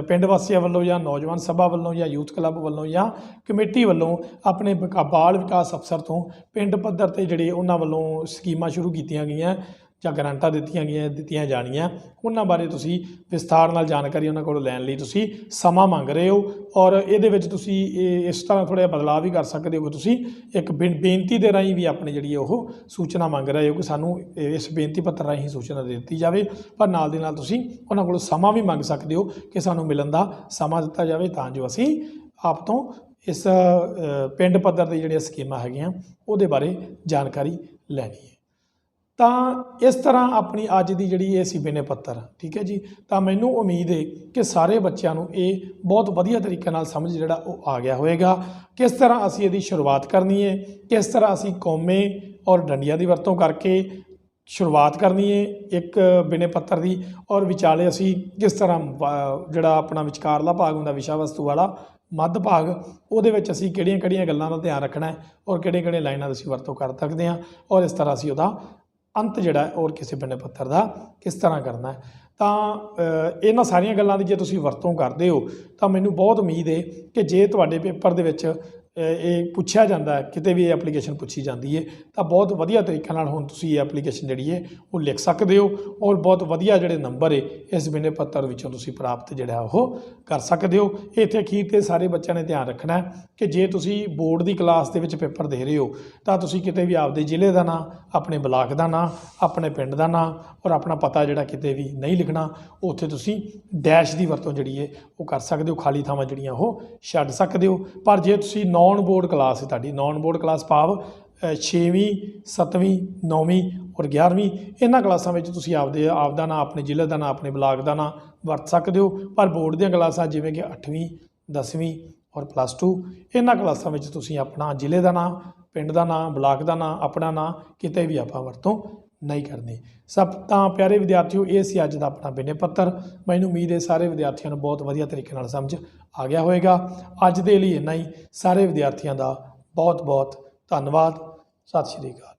S1: ਪਿੰਡ ਵਾਸੀਆਂ ਵੱਲੋਂ ਜਾਂ ਨੌਜਵਾਨ ਸਭਾ ਵੱਲੋਂ ਜਾਂ ਯੂਥ ਕਲੱਬ ਵੱਲੋਂ ਜਾਂ ਕਮੇਟੀ ਵੱਲੋਂ ਆਪਣੇ ਬਾਲ ਵਿਕਾਸ ਅਫਸਰ ਤੋਂ ਪਿੰਡ ਪੱਧਰ 'ਤੇ ਜਿਹੜੇ ਉਹਨਾਂ ਵੱਲੋਂ ਸਕੀਮਾਂ ਸ਼ੁਰੂ ਕੀਤੀਆਂ ਗਈਆਂ ਜਾਂ ਗਰੰਟਾਂ ਦਿੱਤੀਆਂ ਜਾਣੀਆਂ, ਉਹਨਾਂ ਬਾਰੇ ਤੁਸੀਂ ਵਿਸਥਾਰ ਨਾਲ ਜਾਣਕਾਰੀ ਉਹਨਾਂ ਕੋਲੋਂ ਲੈਣ ਲਈ ਤੁਸੀਂ ਸਮਾਂ ਮੰਗ ਰਹੇ ਹੋ। ਔਰ ਇਹਦੇ ਵਿੱਚ ਤੁਸੀਂ ਇਸ ਤਰ੍ਹਾਂ ਥੋੜ੍ਹਾ ਜਿਹਾ ਬਦਲਾਅ ਵੀ ਕਰ ਸਕਦੇ ਹੋ ਕਿ ਤੁਸੀਂ ਇੱਕ ਬੇਨਤੀ ਦੇ ਰਾਹੀਂ ਵੀ ਆਪਣੀ ਜਿਹੜੀ ਉਹ ਸੂਚਨਾ ਮੰਗ ਰਹੇ ਹੋ ਕਿ ਸਾਨੂੰ ਇਸ ਬੇਨਤੀ ਪੱਤਰ ਰਾਹੀਂ ਸੂਚਨਾ ਦੇ ਦਿੱਤੀ ਜਾਵੇ, ਪਰ ਨਾਲ ਦੀ ਨਾਲ ਤੁਸੀਂ ਉਹਨਾਂ ਕੋਲੋਂ ਸਮਾਂ ਵੀ ਮੰਗ ਸਕਦੇ ਹੋ ਕਿ ਸਾਨੂੰ ਮਿਲਣ ਦਾ ਸਮਾਂ ਦਿੱਤਾ ਜਾਵੇ, ਤਾਂ ਜੋ ਅਸੀਂ ਆਪ ਤੋਂ ਇਸ ਪਿੰਡ ਪੱਧਰ ਦੀ ਜਿਹੜੀਆਂ ਸਕੀਮਾਂ ਹੈਗੀਆਂ ਉਹਦੇ ਬਾਰੇ ਜਾਣਕਾਰੀ ਲੈਣੀ ਹੈ। ਤਾਂ ਇਸ ਤਰ੍ਹਾਂ ਆਪਣੀ ਅੱਜ ਦੀ ਜਿਹੜੀ ਇਹ ਸੀ ਬਿਨੈ ਪੱਤਰ, ਠੀਕ ਹੈ ਜੀ। ਤਾਂ ਮੈਨੂੰ ਉਮੀਦ ਹੈ ਕਿ ਸਾਰੇ ਬੱਚਿਆਂ ਨੂੰ ਇਹ ਬਹੁਤ ਵਧੀਆ ਤਰੀਕੇ ਨਾਲ ਸਮਝ ਜਿਹੜਾ ਉਹ ਆ ਗਿਆ ਹੋਵੇਗਾ। ਕਿਸ ਤਰ੍ਹਾਂ ਅਸੀਂ ਇਹਦੀ ਸ਼ੁਰੂਆਤ ਕਰਨੀ ਹੈ, ਕਿਸ ਤਰ੍ਹਾਂ ਅਸੀਂ ਕੌਮੇ ਔਰ ਡੰਡੀਆਂ ਦੀ ਵਰਤੋਂ ਕਰਕੇ ਸ਼ੁਰੂਆਤ ਕਰਨੀ ਹੈ ਇੱਕ ਬਿਨੈ ਪੱਤਰ ਦੀ, ਔਰ ਵਿਚਾਲੇ ਅਸੀਂ ਕਿਸ ਤਰ੍ਹਾਂ ਜਿਹੜਾ ਆਪਣਾ ਵਿਚਕਾਰਲਾ ਭਾਗ ਹੁੰਦਾ ਵਿਸ਼ਾ ਵਸਤੂ ਵਾਲਾ ਮੱਧ ਭਾਗ, ਉਹਦੇ ਵਿੱਚ ਅਸੀਂ ਕਿਹੜੀਆਂ ਗੱਲਾਂ ਦਾ ਧਿਆਨ ਰੱਖਣਾ ਹੈ ਔਰ ਕਿਹੜੀਆਂ ਲਾਈਨਾਂ ਦੀ ਅਸੀਂ ਵਰਤੋਂ ਕਰ ਸਕਦੇ ਹਾਂ, ਔਰ ਇਸ ਤਰ੍ਹਾਂ ਅਸੀਂ ਉਹਦਾ ਅੰਤ ਜਿਹੜਾ ਔਰ ਕਿਸੇ ਬਿਨੈ ਪੱਤਰ ਦਾ ਕਿਸ ਤਰ੍ਹਾਂ ਕਰਨਾ ਹੈ। ਤਾਂ ਇਹਨਾਂ ਸਾਰੀਆਂ ਗੱਲਾਂ ਦੀ ਜੇ ਤੁਸੀਂ ਵਰਤੋਂ ਕਰਦੇ ਹੋ ਤਾਂ ਮੈਨੂੰ ਬਹੁਤ ਉਮੀਦ ਹੈ ਕਿ ਜੇ ਤੁਹਾਡੇ ਪੇਪਰ ਦੇ ਵਿੱਚ ਇਹ ਪੁੱਛਿਆ ਜਾਂਦਾ ਹੈ, ਕਿਤੇ ਵੀ ਇਹ ਐਪਲੀਕੇਸ਼ਨ ਪੁੱਛੀ ਜਾਂਦੀ ਹੈ, ਤਾਂ ਬਹੁਤ ਵਧੀਆ ਤਰੀਕੇ ਨਾਲ ਹੁਣ ਤੁਸੀਂ ਇਹ ਐਪਲੀਕੇਸ਼ਨ ਜਿਹੜੀ ਹੈ ਉਹ ਲਿਖ ਸਕਦੇ ਹੋ ਔਰ ਬਹੁਤ ਵਧੀਆ ਜਿਹੜੇ ਨੰਬਰ ਹੈ ਇਸ ਬਿਨੈ ਪੱਤਰ ਵਿੱਚੋਂ ਤੁਸੀਂ ਪ੍ਰਾਪਤ ਜਿਹੜਾ ਉਹ ਕਰ ਸਕਦੇ ਹੋ। ਇੱਥੇ ਅਖੀਰ 'ਤੇ ਸਾਰੇ ਬੱਚਿਆਂ ਨੇ ਧਿਆਨ ਰੱਖਣਾ ਹੈ ਕਿ ਜੇ ਤੁਸੀਂ ਬੋਰਡ ਦੀ ਕਲਾਸ ਦੇ ਵਿੱਚ ਪੇਪਰ ਦੇ ਰਹੇ ਹੋ ਤਾਂ ਤੁਸੀਂ ਕਿਤੇ ਵੀ ਆਪਦੇ ਜ਼ਿਲ੍ਹੇ ਦਾ ਨਾਂ, ਆਪਣੇ ਬਲਾਕ ਦਾ ਨਾਂ, ਆਪਣੇ ਪਿੰਡ ਦਾ ਨਾਂ ਔਰ ਆਪਣਾ ਪਤਾ ਜਿਹੜਾ ਕਿਤੇ ਵੀ ਨਹੀਂ ਲਿਖਣਾ, ਉੱਥੇ ਤੁਸੀਂ ਡੈਸ਼ ਦੀ ਵਰਤੋਂ ਜਿਹੜੀ ਹੈ ਉਹ ਕਰ ਸਕਦੇ ਹੋ, ਖਾਲੀ ਥਾਵਾਂ ਜਿਹੜੀਆਂ ਉਹ ਛੱਡ ਸਕਦੇ ਹੋ। ਪਰ ਜੇ ਤੁਸੀਂ ਨੌਨ ਬੋਰਡ ਕਲਾਸ ਹੈ ਤੁਹਾਡੀ, ਨੌਨ ਬੋਰਡ ਕਲਾਸ ਭਾਵ 6ਵੀਂ 7ਵੀਂ 9ਵੀਂ ਔਰ 11ਵੀਂ, ਇਹਨਾਂ ਕਲਾਸਾਂ ਵਿੱਚ ਤੁਸੀਂ ਆਪਦਾ ਨਾਂ, ਆਪਣੇ ਜ਼ਿਲ੍ਹੇ ਦਾ ਨਾਂ, ਆਪਣੇ ਬਲਾਕ ਦਾ ਨਾਂ ਵਰਤ ਸਕਦੇ ਹੋ। ਪਰ ਬੋਰਡ ਦੀਆਂ ਕਲਾਸਾਂ ਜਿਵੇਂ ਕਿ 8ਵੀਂ 10ਵੀਂ ਔਰ +2, ਇਹਨਾਂ ਕਲਾਸਾਂ ਵਿੱਚ ਤੁਸੀਂ ਆਪਣਾ ਜ਼ਿਲ੍ਹੇ ਦਾ ਨਾਂ, ਪਿੰਡ ਦਾ ਨਾਂ, ਬਲਾਕ ਦਾ ਨਾਂ, ਆਪਣਾ ਨਾਂ ਕਿਤੇ ਵੀ ਆਪਾਂ ਵਰਤੋਂ ਨਹੀਂ ਕਰਨੀ। ਸਭ ਤਾਂ ਪਿਆਰੇ ਵਿਦਿਆਰਥੀਓ, ਇਹ ਸੀ ਅੱਜ ਦਾ ਆਪਣਾ ਬਿਨੈ ਪੱਤਰ। ਮੈਨੂੰ ਉਮੀਦ ਹੈ ਸਾਰੇ ਵਿਦਿਆਰਥੀਆਂ ਨੂੰ ਬਹੁਤ ਵਧੀਆ ਤਰੀਕੇ ਨਾਲ ਸਮਝ ਆ ਗਿਆ ਹੋਵੇਗਾ। ਅੱਜ ਦੇ ਲਈ ਇੰਨਾ ਹੀ। ਸਾਰੇ ਵਿਦਿਆਰਥੀਆਂ ਦਾ ਬਹੁਤ ਬਹੁਤ ਧੰਨਵਾਦ। ਸਤਿ ਸ਼੍ਰੀ ਅਕਾਲ।